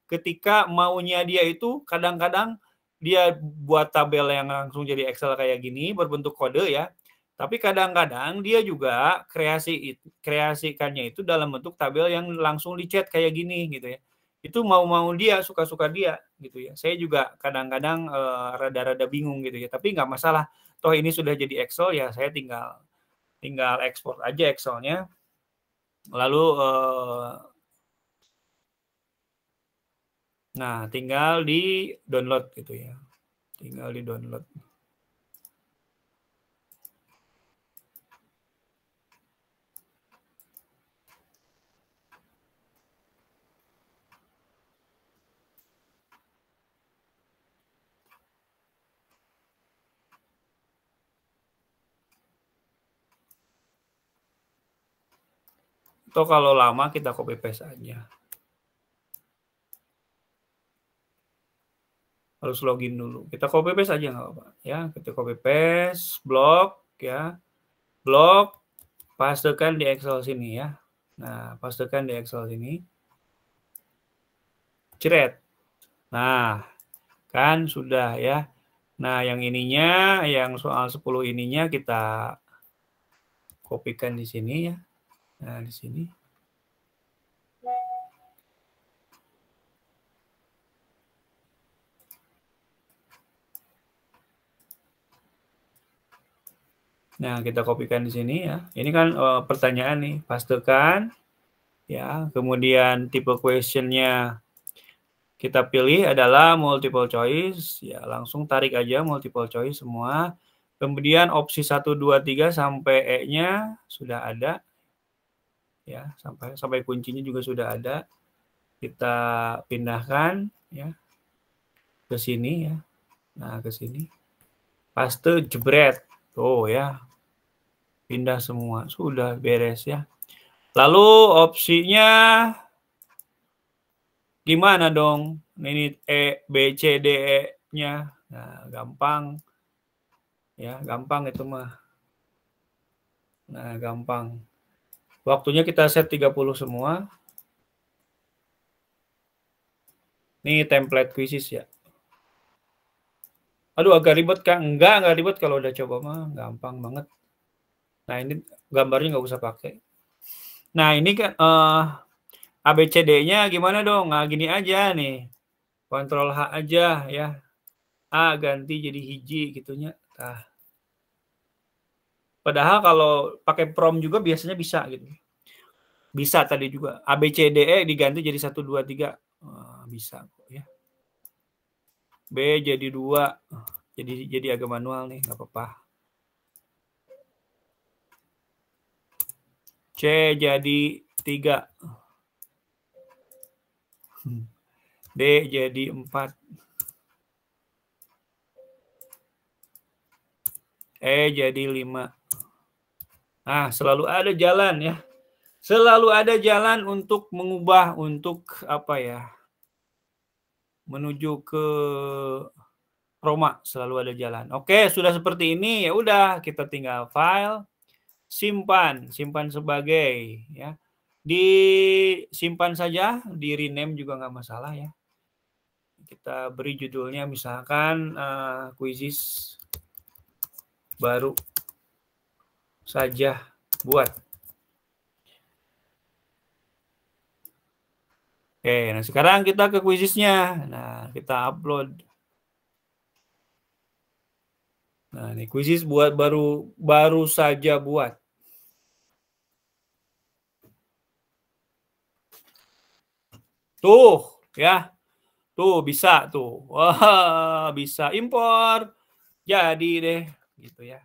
ketika maunya dia itu kadang-kadang dia buat tabel yang langsung jadi Excel kayak gini berbentuk kode ya. Tapi kadang-kadang dia juga kreasikannya itu dalam bentuk tabel yang langsung di chat kayak gini gitu ya. Itu mau dia, suka-suka dia gitu ya. Saya juga kadang-kadang rada-rada bingung gitu ya. Tapi nggak masalah. Toh ini sudah jadi Excel ya, saya tinggal ekspor aja Excel-nya. Lalu nah, tinggal di download gitu ya. Tinggal di download. Atau kalau lama kita copy paste aja. Harus login dulu. Kita copy paste aja nggak apa-apa ya. Kita copy paste, blok ya. Blok, pastekan di Excel sini ya. Nah, pastekan di Excel sini. Cret. Nah, kan sudah ya. Nah, yang ininya, yang soal 10 ininya kita kopikan di sini ya. Nah, di sini. Nah, kita kopikan di sini ya. Ini kan pertanyaan nih, pastekan ya. Kemudian tipe question-nya kita pilih adalah multiple choice ya, langsung tarik aja multiple choice semua. Kemudian opsi 1, 2, 3 sampai E-nya sudah ada. Ya, sampai kuncinya juga sudah ada. Kita pindahkan ya. ke sini ya. Nah, ke sini. Paste jebret. Tuh ya. Pindah semua. Sudah beres ya. Lalu opsinya gimana dong? Ini B, C, D, E-nya. Nah, gampang. Ya, gampang itu mah. Nah, gampang. Waktunya kita set 30 semua. Ini template quizzes ya. Aduh, agak ribet Kak. Enggak ribet kalau udah coba mah. Gampang banget. Nah, ini gambarnya nggak usah pakai. Nah, ini kan ABCD-nya gimana dong? Nah, gini aja nih. Ctrl H aja ya. A ganti jadi hiji gitunya. Nah. Padahal kalau pakai prompt juga biasanya bisa gitu. Bisa tadi juga. ABCDE diganti jadi 1, 2, 3. Bisa kok ya. B jadi 2. Jadi agak manual nih, nggak apa-apa. C jadi 3. D jadi 4. E jadi 5. Nah, selalu ada jalan ya. Selalu ada jalan untuk mengubah, untuk apa ya, menuju ke Roma, selalu ada jalan. Oke, sudah seperti ini, ya udah kita tinggal file, simpan sebagai ya. Disimpan saja, di rename juga nggak masalah ya. Kita beri judulnya misalkan quizzes baru saja buat. Oke, nah sekarang kita ke quizzesnya. Nah, kita upload. Nah, ini quizzes buat baru saja buat. Tuh, ya. Tuh bisa tuh. Wah, bisa impor. Jadi deh, gitu ya.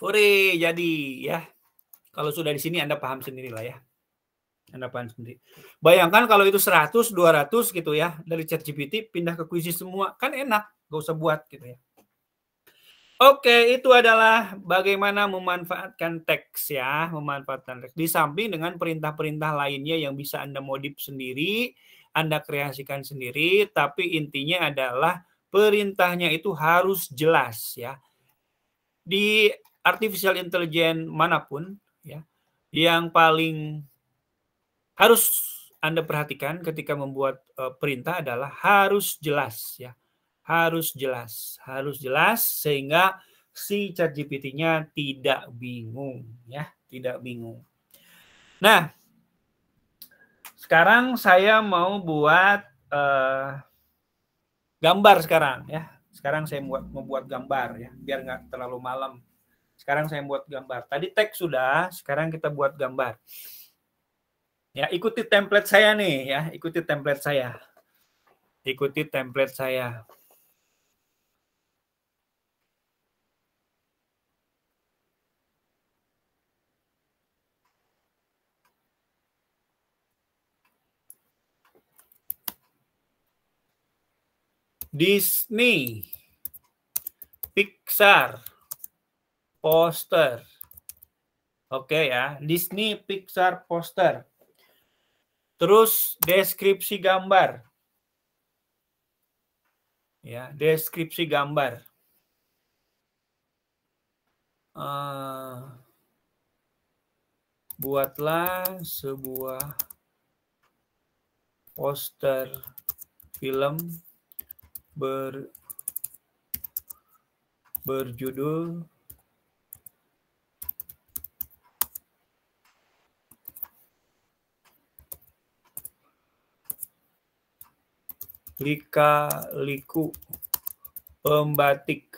Hore, jadi ya. Kalau sudah di sini Anda paham sendiri lah ya. Anda paham sendiri. Bayangkan kalau itu 100, 200 gitu ya. Dari ChatGPT pindah ke quizzes semua. Kan enak. Gak usah buat gitu ya. Oke, itu adalah bagaimana memanfaatkan teks ya. Memanfaatkan teks. Di samping dengan perintah-perintah lainnya yang bisa Anda modif sendiri. Anda kreasikan sendiri. Tapi intinya adalah perintahnya itu harus jelas ya. Di artificial intelligence manapun ya. Yang paling harus Anda perhatikan ketika membuat perintah adalah harus jelas ya. Harus jelas sehingga si ChatGPT-nya tidak bingung ya, tidak bingung. Nah, sekarang saya mau buat gambar sekarang ya. Sekarang saya mau buat gambar ya, biar nggak terlalu malam. Sekarang saya buat gambar. Tadi teks sudah, sekarang kita buat gambar. Ya, ikuti template saya nih ya, ikuti template saya. Ikuti template saya. Disney, Pixar, poster. Oke ya, Disney, Pixar, poster. Terus deskripsi gambar. Ya, deskripsi gambar. Buatlah sebuah poster film berjudul Lika-liku pembatik.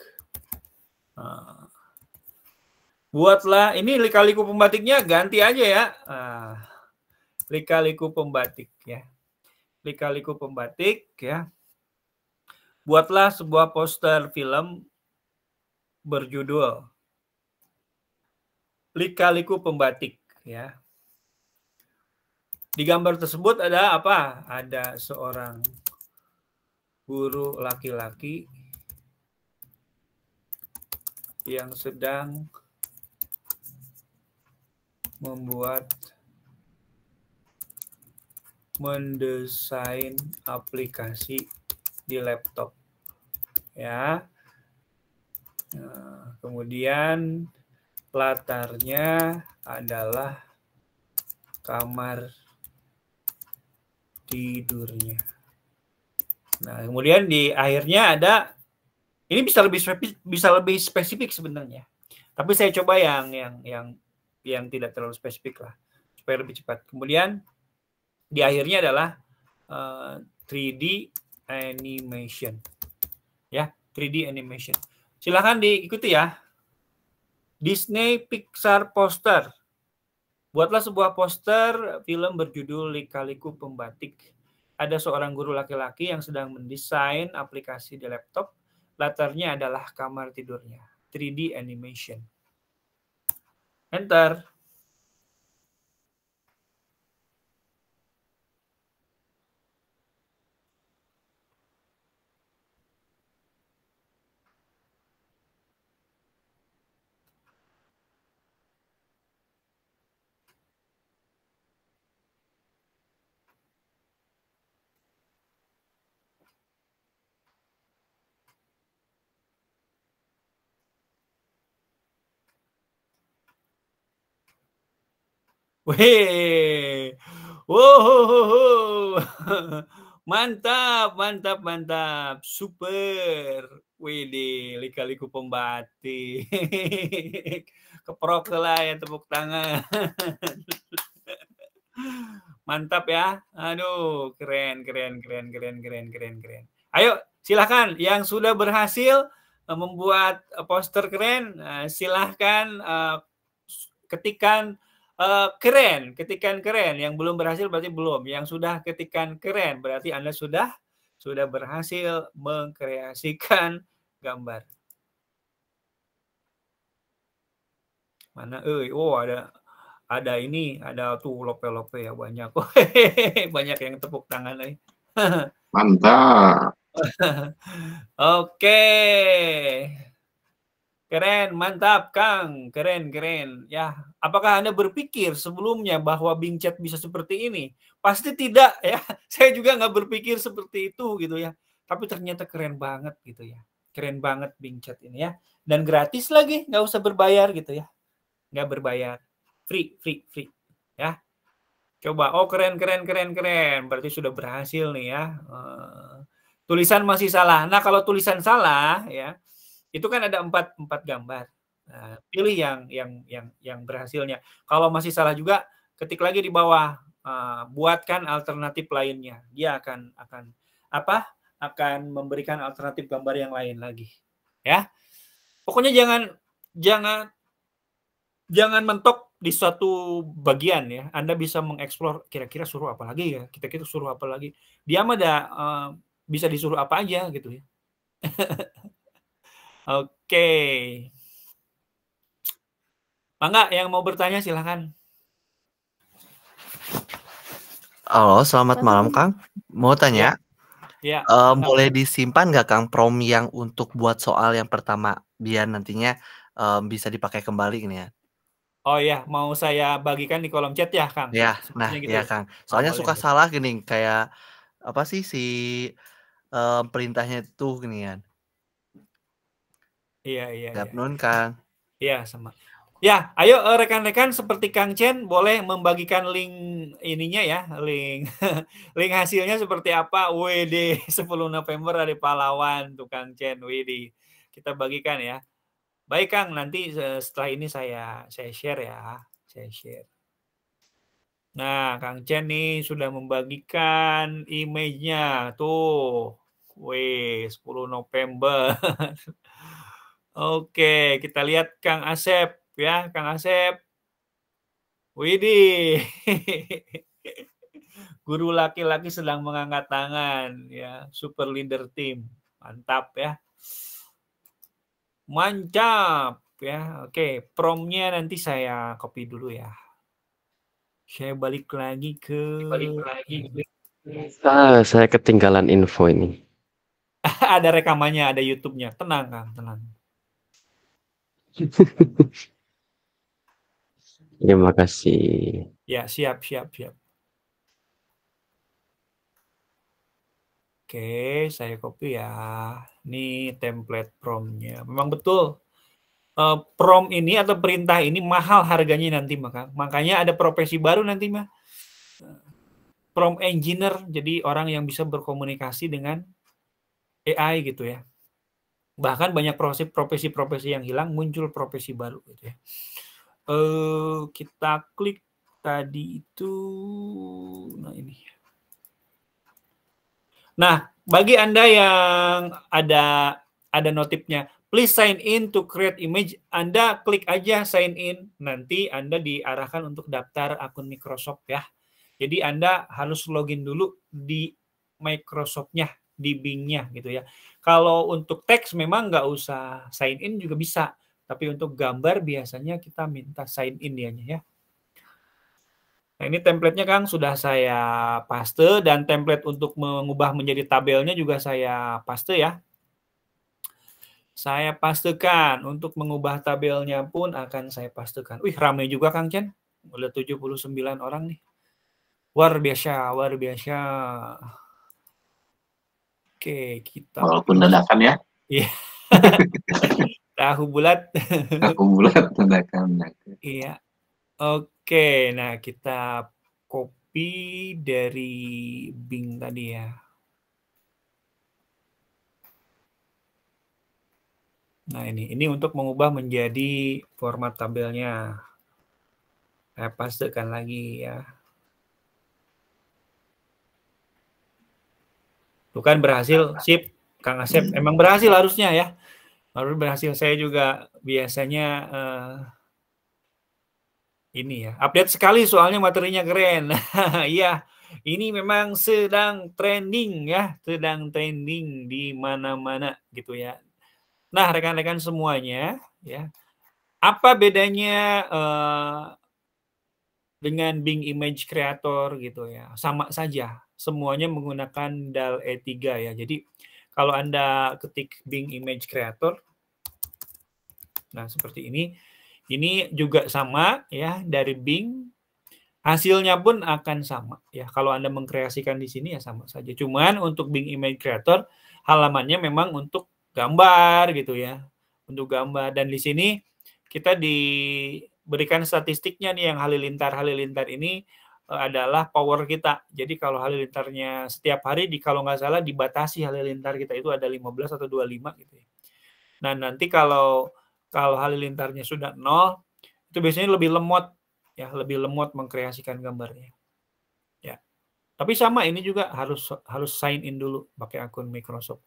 Buatlah, ini lika-liku pembatiknya ganti aja ya. Lika-liku pembatik ya. Lika-liku pembatik ya. Buatlah sebuah poster film berjudul Lika-liku pembatik ya. Di gambar tersebut ada apa? Ada seorang guru laki-laki yang sedang mendesain aplikasi di laptop, ya. Nah, kemudian latarnya adalah kamar tidurnya. Nah, kemudian di akhirnya ada, ini bisa lebih spesifik sebenarnya. Tapi saya coba yang tidak terlalu spesifik lah, supaya lebih cepat. Kemudian di akhirnya adalah 3D animation, ya, 3D animation. Silahkan diikuti ya. Disney Pixar poster. Buatlah sebuah poster film berjudul Lika-Liku Pembatik. Ada seorang guru laki-laki yang sedang mendesain aplikasi di laptop. Latarnya adalah kamar tidurnya. 3D animation. Enter. Wih, wow, mantap, mantap, mantap, super. Widih, Lika-Liku Pembatik. Keprok lah ya, tepuk tangan. Mantap ya. Aduh, keren. Ayo, silakan yang sudah berhasil membuat poster keren, silahkan ketikan keren. Yang belum berhasil berarti belum. Yang sudah ketikan keren berarti Anda sudah berhasil mengkreasikan gambar. Mana? Oh, ada ini, ada tuh lope-lope ya, banyak. Banyak yang tepuk tangan nih. Mantap. Oke. Keren, mantap Kang. Keren. Ya, apakah Anda berpikir sebelumnya bahwa Bing Chat bisa seperti ini? Pasti tidak ya. Saya juga nggak berpikir seperti itu gitu ya. Tapi ternyata keren banget gitu ya. Keren banget Bing Chat ini ya. Dan gratis lagi, nggak usah berbayar gitu ya. Nggak berbayar. Free ya. Coba, oh keren. Berarti sudah berhasil nih ya. Tulisan masih salah. Nah, kalau tulisan salah ya, itu kan ada empat gambar. Nah, pilih yang berhasilnya. Kalau masih salah juga, ketik lagi di bawah. Buatkan alternatif lainnya. Dia akan memberikan alternatif gambar yang lain lagi. Ya. Pokoknya jangan mentok di suatu bagian ya. Anda bisa mengeksplor kira-kira suruh apa lagi ya. Kita suruh apa lagi. Dia mah bisa disuruh apa aja gitu ya. Oke. Mangga yang mau bertanya silahkan. Halo, selamat malam Kang. Mau tanya? Ya. Boleh disimpan nggak Kang prom yang untuk buat soal yang pertama biar nantinya bisa dipakai kembali ini ya? Oh ya, mau saya bagikan di kolom chat ya, Kang? Ya, nah gitu ya Kang. Soalnya suka salah gini, kayak apa sih si perintahnya itu gini kan? Iya. Nun Kang. Iya, sama. Ya, ayo rekan-rekan seperti Kang Chen boleh membagikan link ininya ya, link hasilnya seperti apa. WD 10 November dari pahlawan tuh Kang Chen, WD. Kita bagikan ya. Baik Kang, nanti setelah ini saya share ya, saya share. Nah, Kang Chen nih sudah membagikan image-nya tuh. Wih, 10 November. Oke, kita lihat Kang Asep ya, Kang Asep. Widih. Guru laki-laki sedang mengangkat tangan ya, super leader team. Mantap ya. Mantap ya. Oke, promnya nanti saya copy dulu ya. Saya balik lagi ke Saya ketinggalan info ini. ada rekamannya, ada YouTube-nya. Tenang, Kang, tenang. Terima kasih. Ya, siap. Oke, saya copy ya. Ini template prompt-nya. Memang betul. Prompt ini atau perintah ini mahal harganya nanti, makanya ada profesi baru nanti mah. Prompt engineer, jadi orang yang bisa berkomunikasi dengan AI gitu ya. Bahkan banyak profesi-profesi yang hilang, muncul profesi baru gitu ya. Kita klik tadi itu, nah ini. Nah, bagi Anda yang ada notifnya, please sign in to create image. Anda klik aja sign in, nanti Anda diarahkan untuk daftar akun Microsoft ya. Jadi Anda harus login dulu di Microsoft-nya, di Bing-nya gitu ya. Kalau untuk teks memang nggak usah sign in juga bisa, tapi untuk gambar biasanya kita minta sign in dianya ya. Nah, ini template-nya Kang sudah saya paste, dan template untuk mengubah menjadi tabelnya juga saya paste ya. Saya pastekan, untuk mengubah tabelnya pun akan saya pastekan. Wih, ramai juga Kang Chen. Udah 79 orang nih. Luar biasa. Oke, kita. Walaupun dadakan ya. Iya. Tahu bulat. Dadakan. Iya. Oke, nah kita copy dari Bing tadi ya. Nah ini untuk mengubah menjadi format tabelnya. Saya pastekan lagi ya. Tuh kan berhasil, sip, Kang Asep. Emang berhasil harusnya ya. Harus berhasil. Saya juga biasanya ini ya. Update sekali soalnya materinya keren. Iya, ini memang sedang trending ya. Sedang trending di mana-mana gitu ya. Nah, rekan-rekan semuanya ya. Apa bedanya dengan Bing Image Creator gitu ya? Sama saja. Semuanya menggunakan DAL E3 ya. Jadi kalau Anda ketik Bing Image Creator, nah seperti ini juga sama ya, dari Bing. Hasilnya pun akan sama ya. Kalau Anda mengkreasikan di sini ya sama saja. Cuman untuk Bing Image Creator halamannya memang untuk gambar gitu ya. Untuk gambar, dan di sini kita diberikan statistiknya nih, yang halilintar ini adalah power kita. Jadi kalau halilintarnya setiap hari kalau nggak salah dibatasi halilintar kita itu ada 15 atau 25 gitu ya. Nah, nanti kalau halilintarnya sudah 0, itu biasanya lebih lemot ya, lebih lemot mengkreasikan gambarnya. Ya. Tapi sama, ini juga harus sign in dulu pakai akun Microsoft.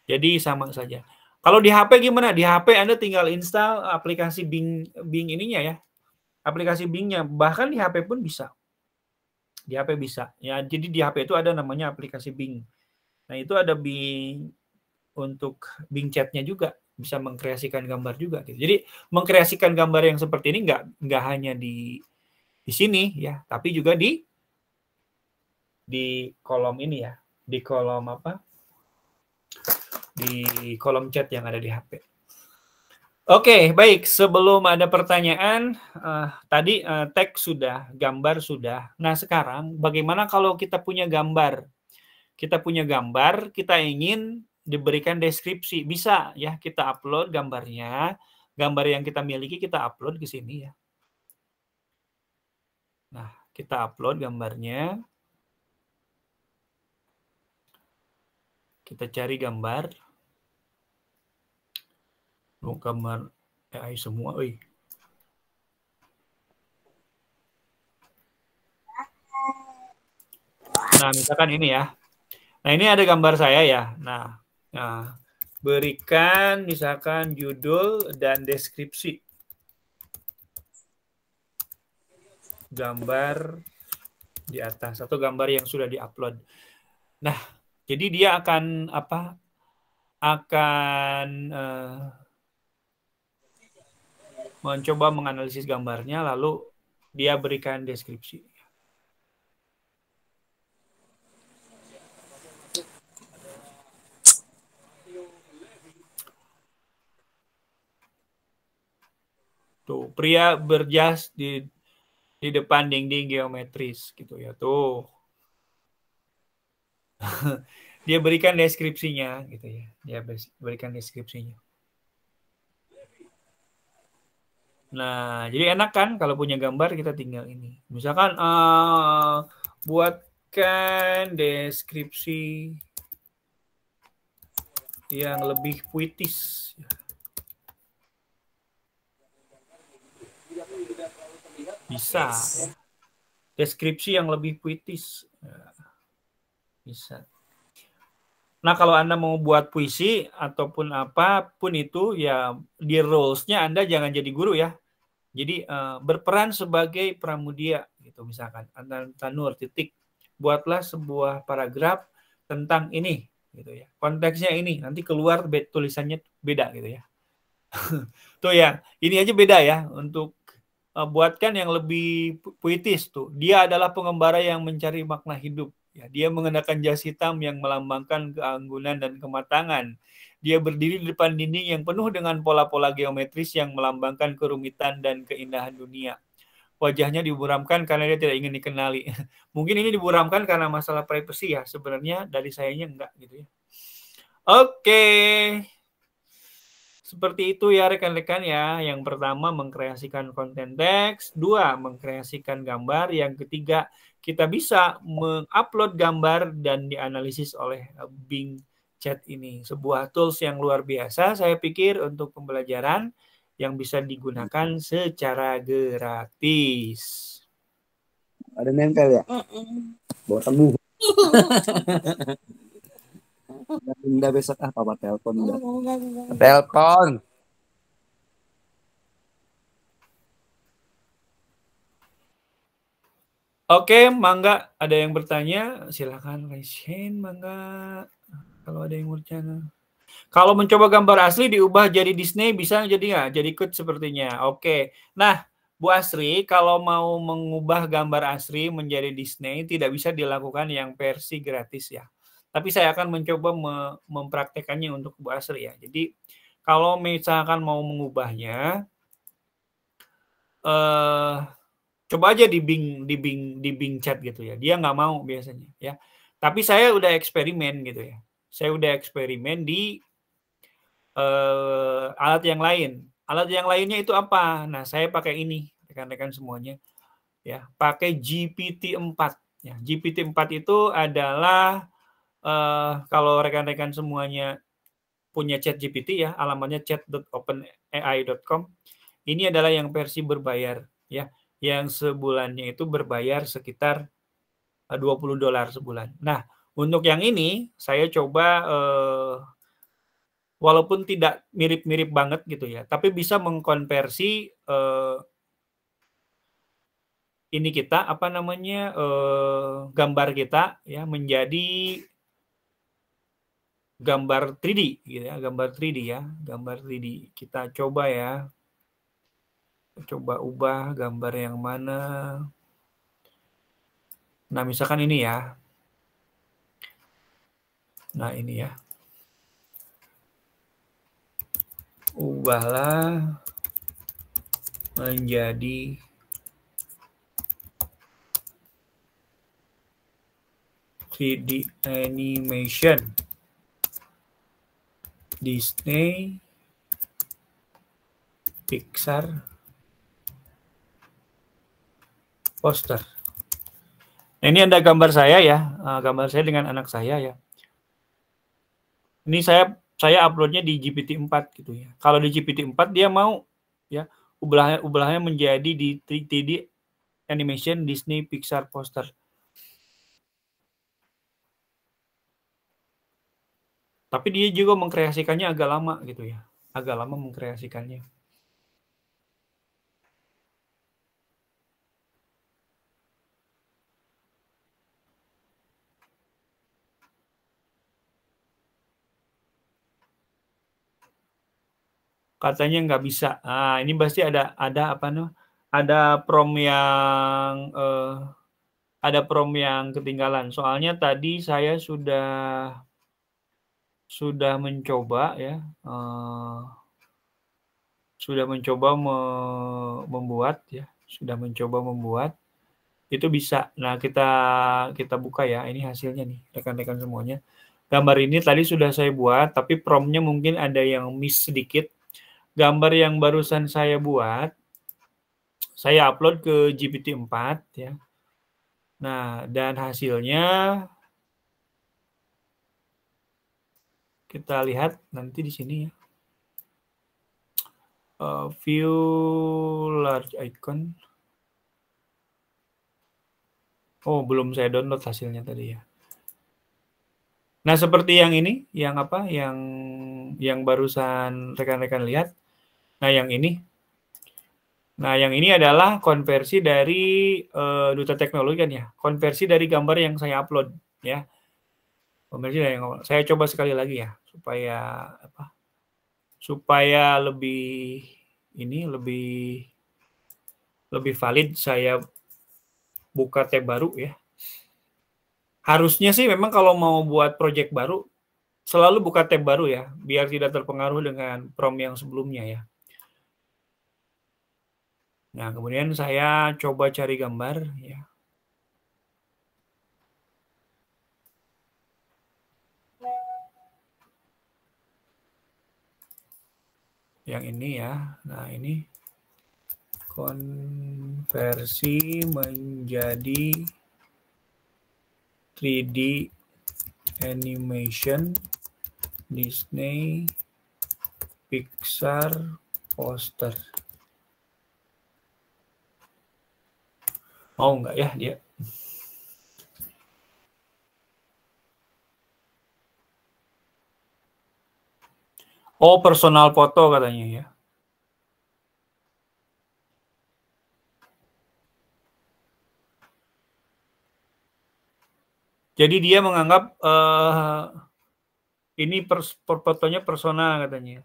Jadi sama saja. Kalau di HP gimana? Di HP Anda tinggal install aplikasi Bing ininya ya. Aplikasi Bing-nya, bahkan di HP pun bisa. Di HP bisa. Ya, jadi di HP itu ada namanya aplikasi Bing. Nah, itu ada Bing untuk Bing Chat-nya juga, bisa mengkreasikan gambar juga gitu. Jadi mengkreasikan gambar yang seperti ini nggak hanya di sini ya, tapi juga di kolom ini ya, di kolom apa? Di kolom chat yang ada di HP. Oke, baik. Sebelum ada pertanyaan, tadi teks sudah, gambar sudah. Nah, sekarang bagaimana kalau kita punya gambar? Kita punya gambar, kita ingin diberikan deskripsi. Bisa ya, kita upload gambarnya. Gambar yang kita miliki kita upload ke sini ya. Nah, kita upload gambarnya. Kita cari gambar. Gambar AI semua, Nah, misalkan ini ya. Nah, ini ada gambar saya ya. Nah, berikan misalkan judul dan deskripsi. Gambar di atas, atau gambar yang sudah diupload. Nah, jadi dia akan apa? Akan mencoba menganalisis gambarnya, lalu dia berikan deskripsi. Tuh, pria berjas di depan dinding geometris gitu ya. Tuh. Dia berikan deskripsinya gitu ya. Dia berikan deskripsinya. Nah, jadi enak kan kalau punya gambar kita tinggal ini. Misalkan buatkan deskripsi yang lebih puitis. Bisa. Ya. Deskripsi yang lebih puitis. Ya. Bisa. Nah, kalau Anda mau buat puisi ataupun apapun itu, ya di roles-nya Anda jangan jadi guru ya. Jadi berperan sebagai pramudia gitu misalkan. Anda Tanur titik buatlah sebuah paragraf tentang ini gitu ya. Konteksnya ini, nanti keluar tulisannya beda gitu ya. Tuh ya, ini aja beda ya untuk buatkan yang lebih puitis tuh. Dia adalah pengembara yang mencari makna hidup. Ya, dia mengenakan jas hitam yang melambangkan keanggunan dan kematangan. Dia berdiri di depan dinding yang penuh dengan pola-pola geometris yang melambangkan kerumitan dan keindahan dunia. Wajahnya diburamkan karena dia tidak ingin dikenali. Mungkin ini diburamkan karena masalah privacy ya. Sebenarnya dari sayanya enggak gitu ya. Oke. Seperti itu ya rekan-rekan ya. Yang pertama mengkreasikan konten teks, 2 mengkreasikan gambar, yang ketiga kita bisa mengupload gambar dan dianalisis oleh Bing Chat ini. Sebuah tools yang luar biasa saya pikir untuk pembelajaran yang bisa digunakan secara gratis. Ada nempel ya? Bawa temu. Udah besok Papa telepon udah. Telepon. Oke, mangga ada yang bertanya, silakan raise hand, mangga. Kalau ada yang bertanya. Kalau mencoba gambar asli diubah jadi Disney bisa jadi nggak? Jadi ikut sepertinya. Oke. Nah, Bu Asri, kalau mau mengubah gambar asli menjadi Disney tidak bisa dilakukan yang versi gratis ya. Tapi saya akan mencoba mempraktekannya untuk Bu Asri ya. Jadi kalau misalkan mau mengubahnya, coba aja di Bing Chat gitu ya. Dia nggak mau biasanya ya. Tapi saya udah eksperimen gitu ya. Saya udah eksperimen di alat yang lain. Alat yang lainnya itu apa? Nah, saya pakai ini, rekan-rekan semuanya. Ya, pakai GPT-4. Ya, GPT-4 itu adalah kalau rekan-rekan semuanya punya Chat GPT ya, alamatnya chat.openai.com. Ini adalah yang versi berbayar ya, yang sebulannya itu berbayar sekitar $20 sebulan. Nah, untuk yang ini saya coba walaupun tidak mirip-mirip banget gitu ya, tapi bisa mengkonversi ini kita apa namanya gambar kita ya menjadi gambar 3D gitu ya, gambar 3D ya, gambar 3D. Kita coba ya. Coba ubah gambar yang mana. Nah, misalkan ini ya. Nah, ini ya. Ubahlah menjadi -3D animation Disney Pixar poster. Nah, ini ada gambar saya ya, gambar saya dengan anak saya ya. Ini saya uploadnya di GPT-4 gitu ya. Kalau di GPT-4 dia mau ya ubahnya menjadi di 3D animation Disney Pixar poster. Tapi dia juga mengkreasikannya agak lama gitu ya. Agak lama mengkreasikannya. Katanya nggak bisa. Nah, ini pasti ada apa nih? Ada prom yang ketinggalan. Soalnya tadi saya sudah mencoba ya. sudah mencoba membuat ya, itu bisa. Nah, kita buka ya, ini hasilnya nih rekan-rekan semuanya. Gambar ini tadi sudah saya buat, tapi prompt-nya mungkin ada yang miss sedikit. Gambar yang barusan saya buat, saya upload ke GPT-4 ya. Nah, dan hasilnya kita lihat nanti di sini ya. View large icon. Oh, belum saya download hasilnya tadi ya. Nah, seperti yang ini, yang apa? Yang barusan rekan-rekan lihat. Nah, yang ini. Nah, yang ini adalah konversi dari Duta Teknologi kan ya. Konversi dari gambar yang saya upload ya. Konversi dari yang saya coba sekali lagi ya supaya apa? Supaya lebih valid, saya buka tab baru ya. Harusnya sih memang kalau mau buat project baru selalu buka tab baru ya, biar tidak terpengaruh dengan prompt yang sebelumnya ya. Nah, kemudian saya coba cari gambar ya. Yang ini ya. Nah, ini konversi menjadi 3D animation Disney Pixar poster. Mau nggak ya dia? Oh, personal foto katanya ya. Jadi dia menganggap ini fotonya personal katanya.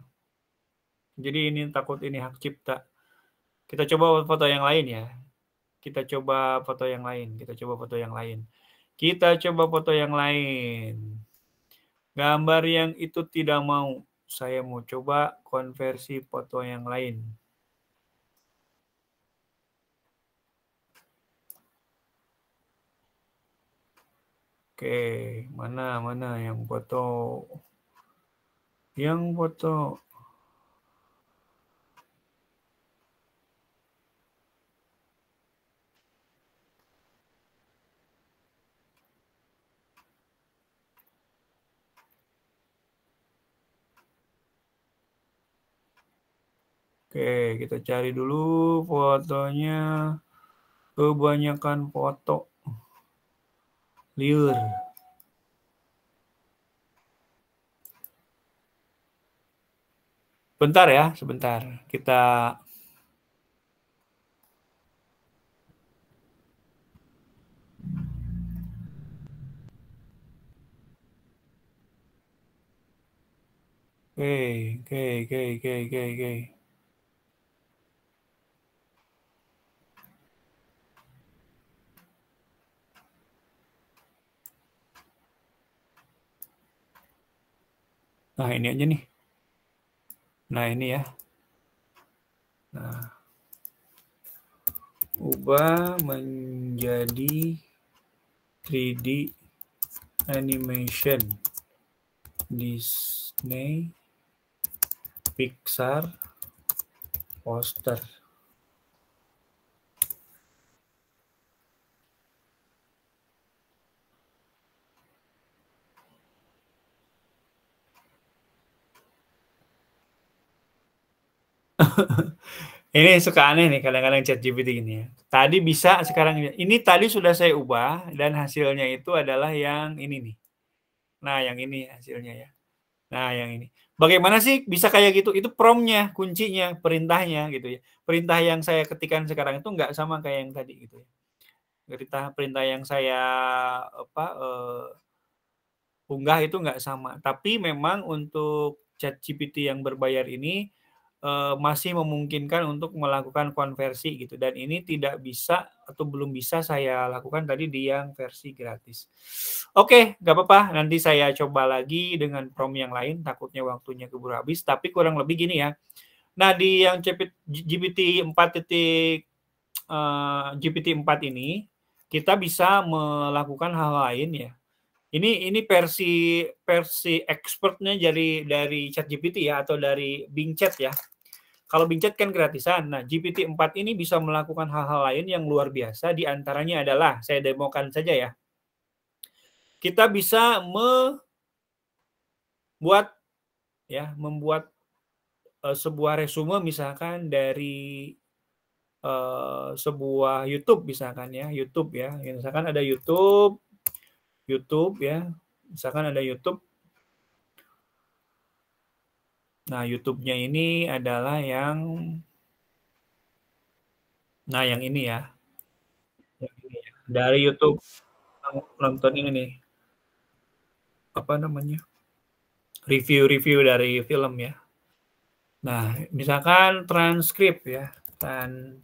Jadi ini takut ini hak cipta. Kita coba foto yang lain ya. Kita coba foto yang lain. Gambar yang itu tidak mau. Saya mau coba konversi foto yang lain. Oke, mana yang foto? Oke, kita cari dulu fotonya. Kebanyakan foto. Liur. Bentar ya, sebentar. Kita Oke. Nah, ini aja nih. Nah, ini ya. Nah, ubah menjadi 3D animation Disney Pixar poster. Ini suka aneh nih kadang-kadang ChatGPT gini ya. Tadi bisa, sekarang ini tadi sudah saya ubah dan hasilnya itu adalah yang ini nih. Nah, yang ini hasilnya ya. Nah, yang ini. Bagaimana sih bisa kayak gitu? Itu prompt-nya, kuncinya, perintahnya gitu ya. Perintah yang saya ketikkan sekarang itu nggak sama kayak yang tadi gitu ya. Perintah yang saya unggah itu nggak sama. Tapi memang untuk ChatGPT yang berbayar ini masih memungkinkan untuk melakukan konversi gitu, dan ini tidak bisa atau belum bisa saya lakukan tadi di yang versi gratis. Oke, nggak apa-apa, nanti saya coba lagi dengan prompt yang lain, takutnya waktunya keburu habis, tapi kurang lebih gini ya. Nah, di yang GPT 4 ini kita bisa melakukan hal lain ya. Ini versi expertnya dari ChatGPT ya, atau dari Bing Chat ya. Kalau Bing Chat kan gratisan. Nah, GPT 4 ini bisa melakukan hal-hal lain yang luar biasa. Di antaranya adalah, saya demokan saja ya. Kita bisa membuat sebuah resume misalkan dari sebuah YouTube misalkan ya, YouTube ya. Misalkan ada YouTube ya. Misalkan ada YouTube. Nah, YouTube-nya ini adalah yang ini ya. Yang ini ya. Dari YouTube nonton ini nih. Apa namanya? Review dari film ya. Nah, misalkan transkrip ya. Transkrip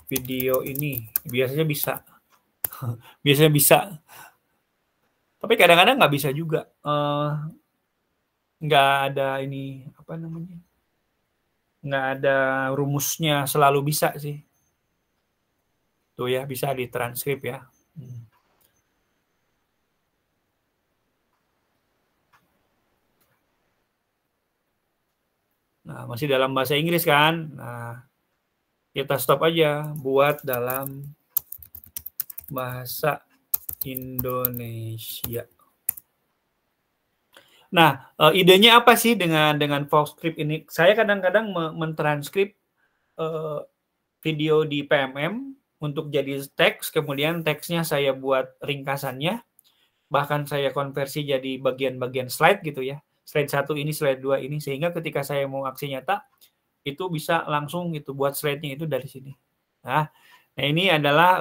video ini biasanya bisa. Biasanya bisa. Tapi kadang-kadang nggak bisa juga. Nggak ada ini, apa namanya? Nggak ada rumusnya selalu bisa sih. Tuh ya, bisa ditranskrip ya. Nah, masih dalam bahasa Inggris kan? Nah, kita stop aja, buat dalam bahasa Indonesia. Nah, idenya apa sih dengan Foxscript ini? Saya kadang-kadang mentranskrip video di PMM untuk jadi teks, kemudian teksnya saya buat ringkasannya, bahkan saya konversi jadi bagian-bagian slide gitu ya. Slide 1 ini, slide 2 ini, sehingga ketika saya mau aksi nyata, itu bisa langsung gitu, buat slide-nya itu dari sini. Nah, ini adalah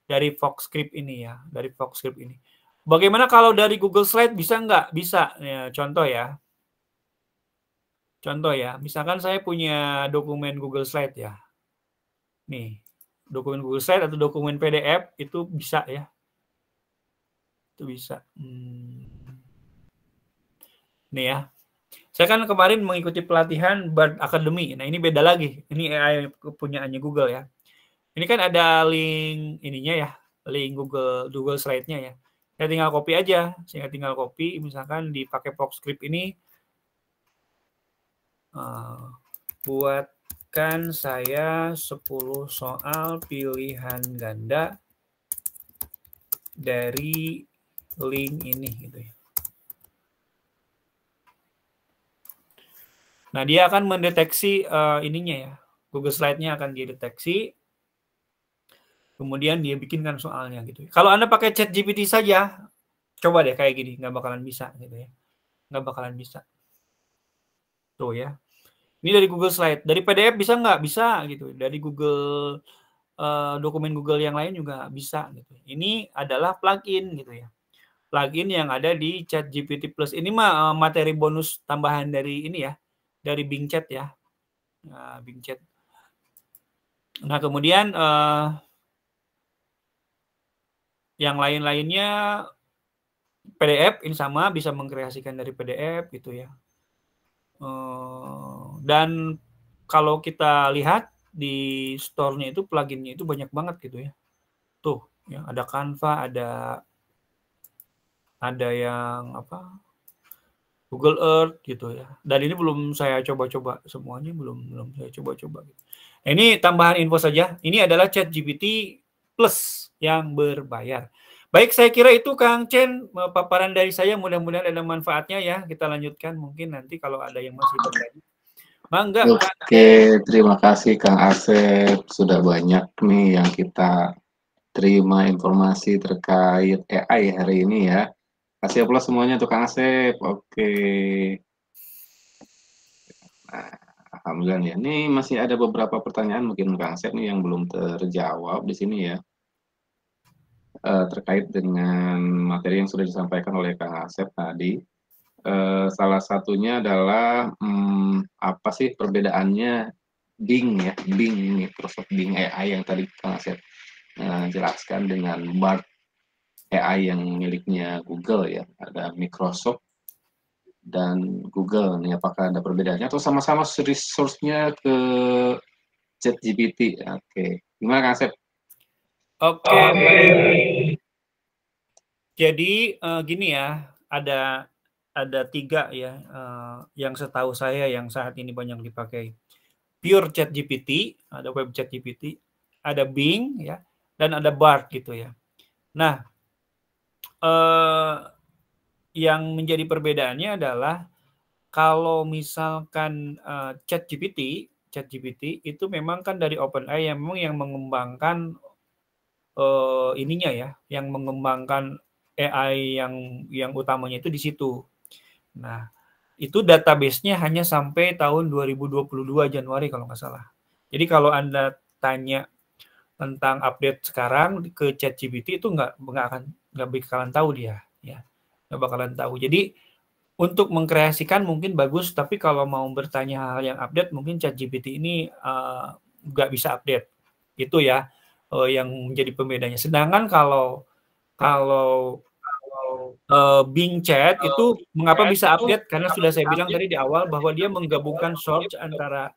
dari Foxscript ini ya, dari Foxscript ini. Bagaimana kalau dari Google Slide, bisa nggak? Bisa. Ya, contoh ya. Contoh ya, misalkan saya punya dokumen Google Slide ya. Nih, dokumen Google Slide atau dokumen PDF itu bisa ya. Itu bisa. Nih ya. Saya kan kemarin mengikuti pelatihan Bard Academy. Nah, ini beda lagi. Ini AI punyaannya Google ya. Ini kan ada link ininya ya, link Google Slide-nya ya. Saya tinggal copy aja. Saya tinggal copy, misalkan dipakai Foxscript ini. Buatkan saya 10 soal pilihan ganda dari link ini gitu ya. Nah, dia akan mendeteksi ininya ya. Google Slide-nya akan dideteksi. Kemudian dia bikinkan soalnya gitu. Kalau Anda pakai ChatGPT saja, coba deh kayak gini, nggak bakalan bisa gitu ya. Nggak bakalan bisa. Tuh ya. Ini dari Google Slide. Dari PDF bisa nggak? Bisa gitu. Dari Google dokumen Google yang lain juga bisa gitu. Ini adalah plugin gitu ya. Plugin yang ada di ChatGPT Plus. Ini mah materi bonus tambahan dari ini ya. Dari Bing Chat ya. Nah, Bing Chat. Nah, kemudian yang lain-lainnya PDF ini sama, bisa mengkreasikan dari PDF gitu ya. Dan kalau kita lihat di store-nya itu plugin-nya itu banyak banget gitu ya. Tuh, ya ada Canva, ada yang apa? Google Earth gitu ya. Dan ini belum saya coba-coba, semuanya belum saya coba-coba gitu. Nah, ini tambahan info saja. Ini adalah ChatGPT Plus yang berbayar. Baik, saya kira itu Kang Chen, paparan dari saya, mudah-mudahan ada manfaatnya ya. Kita lanjutkan mungkin nanti kalau ada yang masih bertanya. Mangga. Oke, terima kasih Kang Asep. Sudah banyak nih yang kita terima informasi terkait AI hari ini ya. Kasih aplaus semuanya untuk Kang Asep. Oke. Nah, alhamdulillah nih. Ini masih ada beberapa pertanyaan mungkin Kang Asep nih yang belum terjawab di sini ya. Terkait dengan materi yang sudah disampaikan oleh Kang Asep tadi. Salah satunya adalah apa sih perbedaannya Bing ya, Bing, Microsoft Bing AI yang tadi Kang Asep jelaskan dengan Bard AI yang miliknya Google ya. Ada Microsoft dan Google nih, apakah ada perbedaannya atau sama-sama resource-nya ke ChatGPT? Oke, gimana Kang Asep? Oke, baik. Jadi gini ya, ada 3 ya yang setahu saya yang saat ini banyak dipakai. Pure ChatGPT, ada web ChatGPT, ada Bing ya, dan ada Bard gitu ya. Nah, yang menjadi perbedaannya adalah kalau misalkan ChatGPT itu memang kan dari OpenAI yang memang yang mengembangkan ininya ya, yang mengembangkan AI yang utamanya itu di situ. Nah, itu database-nya hanya sampai tahun 2022 Januari kalau nggak salah. Jadi kalau Anda tanya tentang update sekarang ke ChatGPT itu nggak bakalan tahu dia, ya, nggak bakalan tahu. Jadi untuk mengkreasikan mungkin bagus, tapi kalau mau bertanya hal yang update mungkin ChatGPT ini nggak bisa update, itu ya yang menjadi pembedanya. Sedangkan kalau Bing Chat itu mengapa bisa update? Karena sudah saya bilang tadi di awal bahwa dia menggabungkan search antara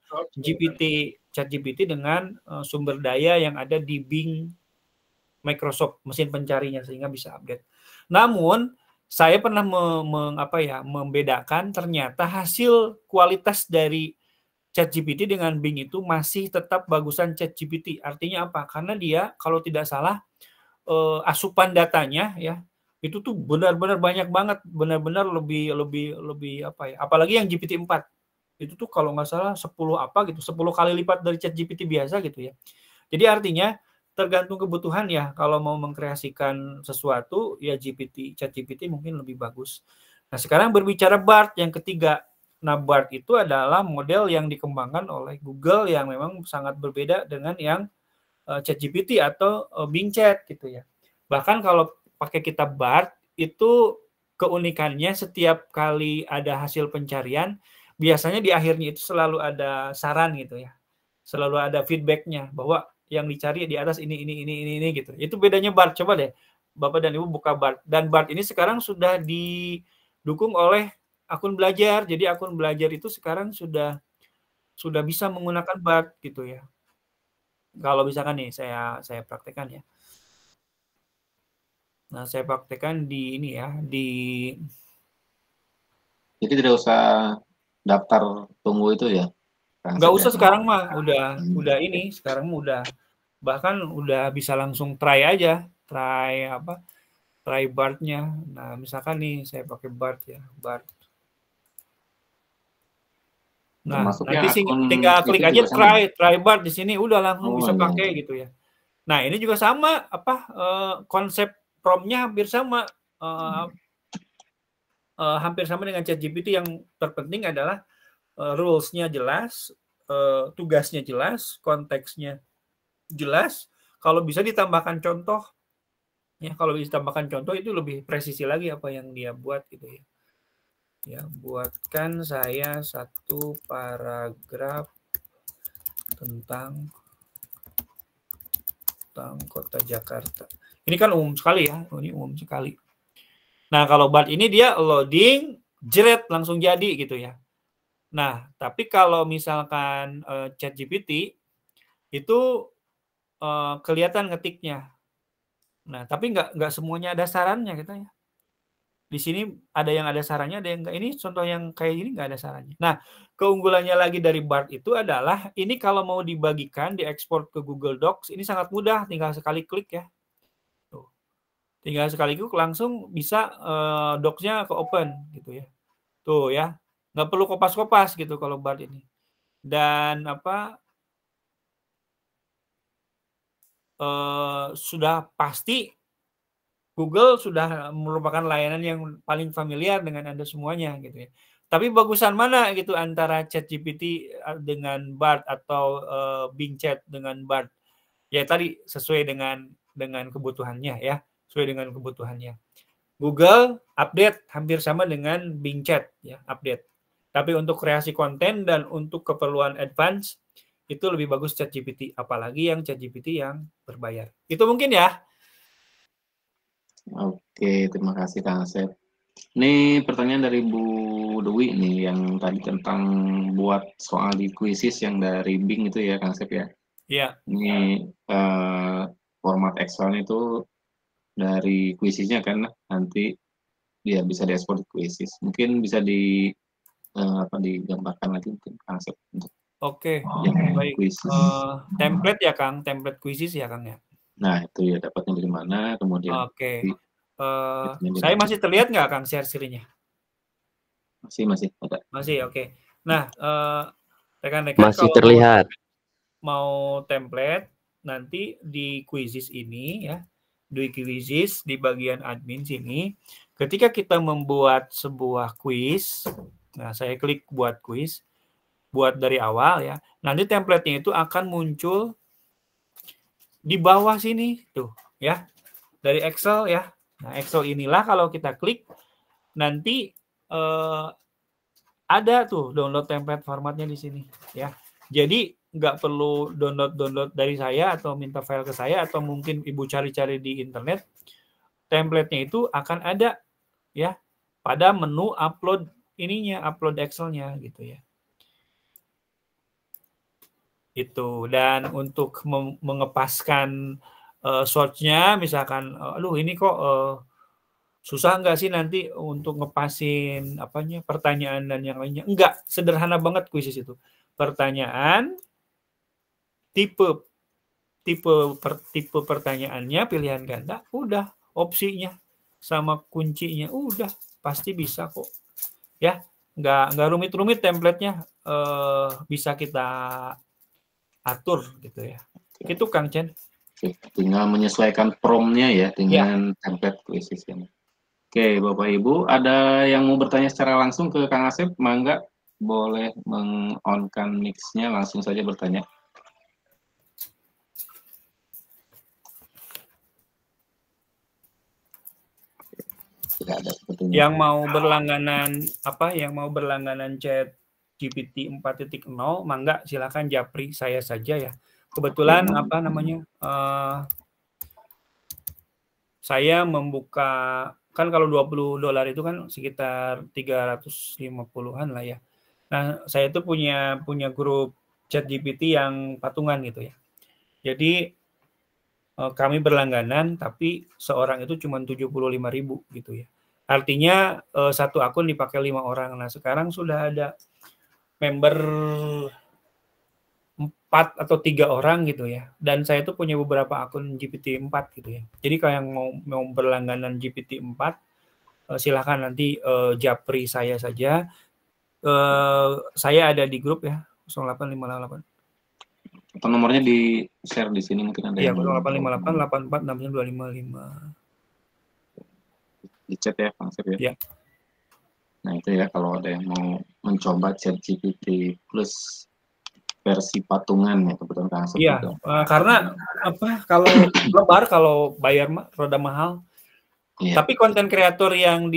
ChatGPT dengan sumber daya yang ada di Bing Microsoft mesin pencarinya sehingga bisa update. Namun saya pernah membedakan ternyata hasil kualitas dari ChatGPT dengan Bing itu masih tetap bagusan ChatGPT. Artinya apa? Karena dia kalau tidak salah asupan datanya ya itu tuh benar-benar banyak banget, benar-benar lebih apa ya? Apalagi yang GPT-4 itu tuh kalau nggak salah 10 kali lipat dari ChatGPT biasa gitu ya. Jadi artinya tergantung kebutuhan ya. Kalau mau mengkreasikan sesuatu ya ChatGPT mungkin lebih bagus. Nah sekarang berbicara Bard yang ketiga. Nah Bard itu adalah model yang dikembangkan oleh Google yang memang sangat berbeda dengan yang ChatGPT atau Bing Chat gitu ya. Bahkan kalau pakai kitab Bard itu keunikannya setiap kali ada hasil pencarian biasanya di akhirnya itu selalu ada saran gitu ya. Selalu ada feedbacknya bahwa yang dicari di atas ini gitu. Itu bedanya Bard. Coba deh Bapak dan Ibu buka Bard. Dan Bard ini sekarang sudah didukung oleh akun belajar. Jadi akun belajar itu sekarang sudah bisa menggunakan Bard gitu ya. Kalau misalkan nih saya praktekkan ya. Nah, saya praktekkan di ini ya, Jadi tidak usah daftar tunggu itu ya? Nggak usah sekarang mah, udah ini, sekarang udah bahkan udah bisa langsung try aja, try Bard-nya. Nah, misalkan nih saya pakai Bard ya, Bard. Nah, nanti tinggal klik aja try Bard di sini, udah langsung bisa pakai gitu ya. Nah, ini juga sama konsep prompt-nya hampir sama. Hampir sama dengan ChatGPT. Yang terpenting adalah rules-nya jelas, tugasnya jelas, konteksnya jelas. Kalau bisa ditambahkan contoh, ya kalau bisa ditambahkan contoh itu lebih presisi lagi apa yang dia buat gitu ya. Ya, buatkan saya satu paragraf tentang kota Jakarta. Ini kan umum sekali ya, ini umum sekali. Nah, kalau Bard ini dia loading, jeret langsung jadi gitu ya. Nah, tapi kalau misalkan ChatGPT itu kelihatan ngetiknya. Nah, tapi nggak semuanya ada sarannya gitu ya. Di sini ada yang ada sarannya, ada yang enggak. Ini contoh yang kayak gini nggak ada sarannya. Nah, keunggulannya lagi dari Bard itu adalah ini kalau mau dibagikan, diekspor ke Google Docs, ini sangat mudah, tinggal sekali klik ya. Tuh. Tinggal sekali klik langsung bisa docs-nya ke open gitu ya. Tuh ya. Nggak perlu kopas-kopas gitu kalau Bard ini. Dan sudah pasti Google sudah merupakan layanan yang paling familiar dengan Anda semuanya gitu ya. Tapi bagusan mana gitu antara ChatGPT dengan Bard atau Bing Chat dengan Bard? Ya tadi sesuai dengan kebutuhannya ya, sesuai dengan kebutuhannya. Google update hampir sama dengan Bing Chat ya, update. Tapi untuk kreasi konten dan untuk keperluan advance itu lebih bagus ChatGPT, apalagi yang ChatGPT yang berbayar. Itu mungkin ya. Oke, terima kasih Kang Asep. Ini pertanyaan dari Bu Bu Dewi nih yang tadi tentang buat soal di quizzes yang dari Bing itu ya Kang Asep ya. Iya. Ini format Excel-nya itu dari quizesnya kan nanti dia bisa diekspor di quizzes. Mungkin bisa digambarkan lagi mungkin Kang Asep untuk Oke, yang baik. quizzes. Template ya Kang, template quizzes ya Kang ya. Nah itu ya dapatnya dari mana, kemudian Oke. itunya di Saya mana. masih terlihat nggak Kang share screen-nya? Masih ada. Masih, oke. Nah, rekan-rekan Masih kalau terlihat. mau template nanti di quizzes ini ya, di quizzes di bagian admin sini, ketika kita membuat sebuah quiz, nah saya klik buat quiz, buat dari awal ya, nanti template-nya itu akan muncul di bawah sini tuh ya, dari Excel ya. Nah Excel inilah kalau kita klik nanti ada tuh download template formatnya di sini ya. Jadi nggak perlu download dari saya atau minta file ke saya atau mungkin Ibu cari-cari di internet. Template-nya itu akan ada ya pada menu upload ininya, upload Excel-nya gitu ya. Itu. Dan untuk mengepaskan search-nya misalkan aduh ini kok susah nggak sih nanti untuk ngepasin pertanyaan dan yang lainnya? Enggak, sederhana banget quizzes itu. Pertanyaan, tipe pertanyaannya, pilihan ganda, udah opsinya sama kuncinya, udah pasti bisa kok. Ya, nggak rumit-rumit template-nya, bisa kita atur gitu ya. Itu Kang Chen. Oke, tinggal menyesuaikan prompt-nya ya dengan template quizzes ini. Oke, Bapak Ibu, ada yang mau bertanya secara langsung ke Kang Asep? Mangga, boleh meng-on-kan mix-nya, langsung saja bertanya. Tidak ada sepertinya. Yang mau berlangganan chat GPT 4.0, mangga silakan japri saya saja ya. Kebetulan saya membuka, kan kalau $20 itu kan sekitar 350-an lah ya. Nah, saya itu punya grup chat GPT yang patungan gitu ya. Jadi kami berlangganan tapi seorang itu cuma 75.000 gitu ya. Artinya satu akun dipakai 5 orang. Nah, sekarang sudah ada member 4 atau 3 orang gitu ya. Dan saya tuh punya beberapa akun GPT-4 gitu ya. Jadi kalau yang mau berlangganan GPT-4 silahkan nanti japri saya saja. Saya ada di grup ya 08588. Atau nomornya di share di sini mungkin ada yang 0858 84 di chat ya Kang Asep ya. Ya. Nah itu ya kalau ada yang mau mencoba chat GPT plus versi patungan ya kebetulan Kang Asep. Iya, karena kalau lebar kalau bayar rada mahal. Iya. Tapi konten kreator yang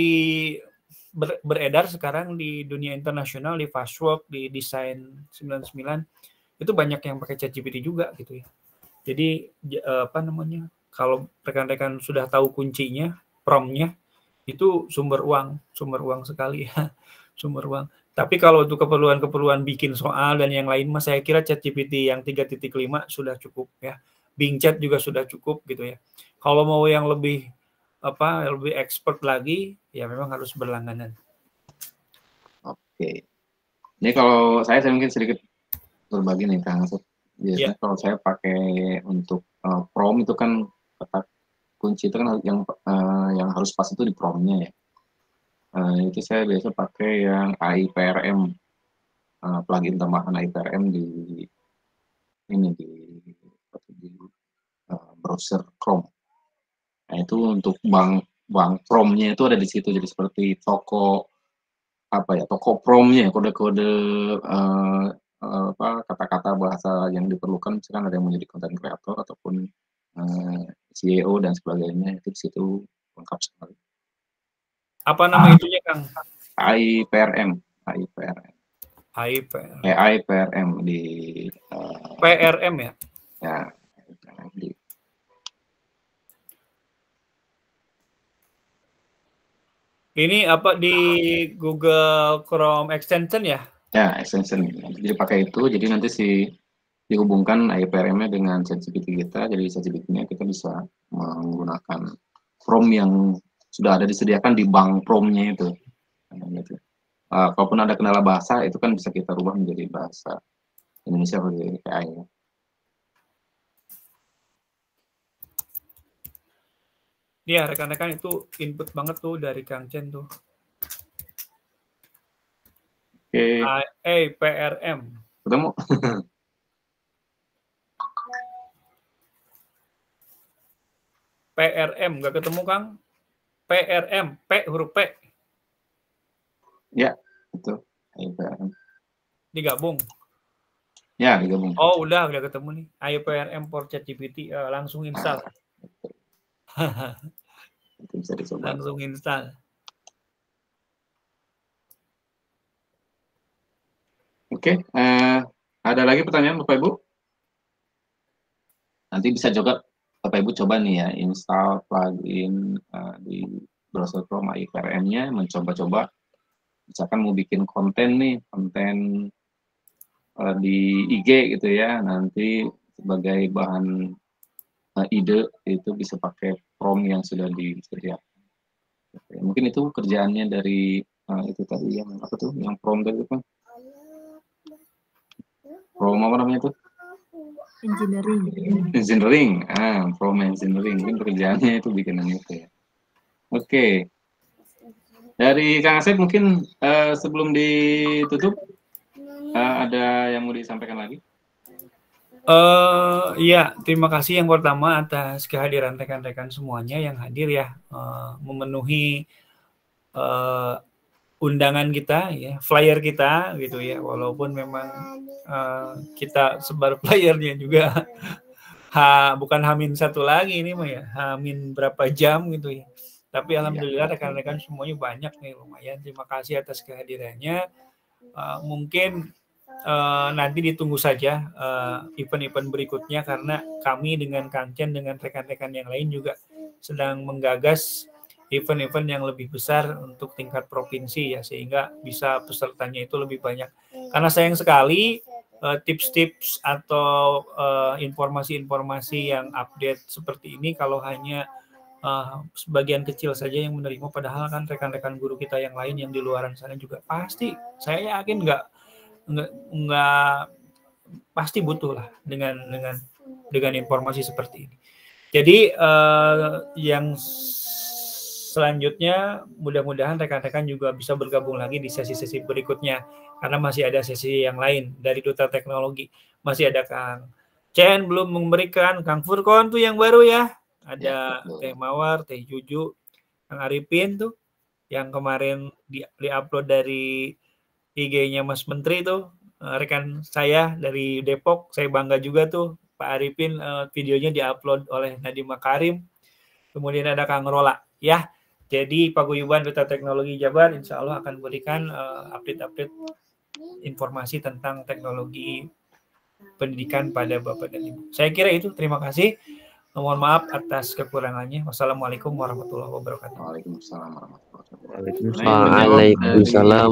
beredar sekarang di dunia internasional, di Fastwork, di Design 99 itu banyak yang pakai ChatGPT juga gitu ya. Jadi kalau rekan-rekan sudah tahu kuncinya, prompt-nya, itu sumber uang sekali ya, sumber uang. Tapi kalau untuk keperluan bikin soal dan yang lain, saya kira ChatGPT yang 3.5 sudah cukup ya. Bing Chat juga sudah cukup gitu ya. Kalau mau yang lebih expert lagi, ya memang harus berlangganan. Oke. Ini kalau saya mungkin sedikit berbagi nih Kang Asep. Biasanya kalau saya pakai untuk prompt itu kan kata kunci itu kan yang harus pas itu di prompt-nya ya. Itu saya biasa pakai yang AIPRM, plugin tambahan AIPRM di browser Chrome. Nah itu untuk bank prompt-nya itu ada di situ, jadi seperti toko prompt-nya, kode-kode kata-kata bahasa yang diperlukan, misalkan ada yang menjadi content creator ataupun CEO dan sebagainya, itu di situ lengkap sekali. Apa nama itunya Kang? AIPRM di PRM ya? Ya. Ini apa di Google Chrome extension ya? Ya, extension. Jadi pakai itu, jadi nanti dihubungkan IPRM-nya dengan ChatGPT kita, jadi ChatGPT-nya kita bisa menggunakan prompt yang sudah ada disediakan di bank prompt-nya itu. Gitu. Kalaupun ada kendala bahasa, itu kan bisa kita rubah menjadi bahasa Indonesia sebagai AI. Iya, rekan-rekan itu input banget tuh dari Kang Chen tuh. Oke. PRM. Ketemu? PRM, nggak ketemu Kang? PRM, P huruf P. Ya, itu. PRM. Digabung. Ya, digabung. Oh, udah ketemu nih. PRM for ChatGPT, langsung install. Bisa dicoba. Langsung install. Oke, ada lagi pertanyaan Bapak Ibu? Nanti bisa juga Bapak Ibu coba nih ya, install plugin di browser Chrome IPRM-nya, mencoba-coba. Misalkan mau bikin konten nih, konten di IG gitu ya, nanti sebagai bahan ide itu bisa pakai prompt yang sudah disediakan. Mungkin itu kerjaannya dari itu tadi yang apa tuh, yang prompt tadi kan? Prompt apa namanya tuh? Engineering. Prompt engineering. Mungkin kerjaannya itu bikinan itu ya. Oke. Dari Kang Asep mungkin sebelum ditutup ada yang mau disampaikan lagi? Iya, terima kasih yang pertama atas kehadiran rekan-rekan semuanya yang hadir ya, memenuhi undangan kita ya, flyer kita gitu ya, walaupun memang kita sebar flyernya juga bukan H-1 lagi ini mah ya, H- berapa jam gitu ya. Tapi alhamdulillah rekan-rekan semuanya banyak nih, lumayan. Terima kasih atas kehadirannya. Mungkin nanti ditunggu saja event-event berikutnya, karena kami dengan Kang Chen dengan rekan-rekan yang lain juga sedang menggagas event-event yang lebih besar untuk tingkat provinsi ya, sehingga bisa pesertanya itu lebih banyak. Karena sayang sekali tips-tips atau informasi-informasi yang update seperti ini kalau hanya sebagian kecil saja yang menerima, padahal kan rekan-rekan guru kita yang lain yang di luaran sana juga pasti, saya yakin nggak pasti butuh lah dengan informasi seperti ini. Jadi yang selanjutnya mudah-mudahan rekan-rekan juga bisa bergabung lagi di sesi-sesi berikutnya, karena masih ada sesi yang lain dari Duta Teknologi. Masih ada Kang Chen belum memberikan, Kang Furkon tuh yang baru ya, ada Teh Mawar, Teh Juju, Kang Arifin tuh yang kemarin di-upload dari IG-nya Mas Menteri tuh, rekan saya dari Depok, saya bangga juga tuh Pak Arifin, videonya di-upload oleh Nadiem Makarim. Kemudian ada Kang Rola ya. Jadi Paguyuban Duta Teknologi Jabar insya Allah akan berikan update-update informasi tentang teknologi pendidikan pada Bapak dan Ibu. Saya kira itu, terima kasih. Mohon maaf atas kekurangannya. Wassalamualaikum warahmatullahi wabarakatuh. Waalaikumsalam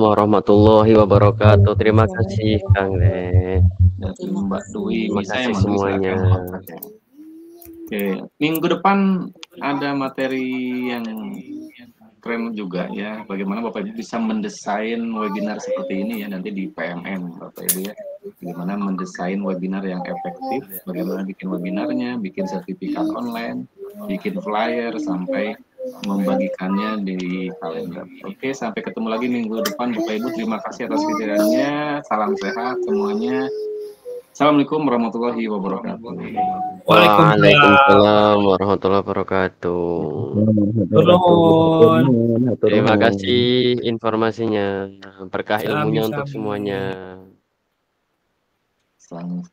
warahmatullahi wabarakatuh. Terima kasih Kang Le. Mbak Dwi, terima kasih semuanya. Oke, minggu depan ada materi yang keren juga ya, bagaimana Bapak Ibu bisa mendesain webinar seperti ini ya, nanti di PMM Bapak Ibu ya, bagaimana mendesain webinar yang efektif, bagaimana bikin webinarnya, bikin sertifikat online, bikin flyer, sampai membagikannya di kalender. Oke, sampai ketemu lagi minggu depan Bapak Ibu, terima kasih atas kehadirannya, salam sehat semuanya. Assalamualaikum warahmatullahi wabarakatuh. Waalaikumsalam warahmatullahi wabarakatuh. Terima kasih informasinya, berkah ilmunya untuk semuanya. Selamat.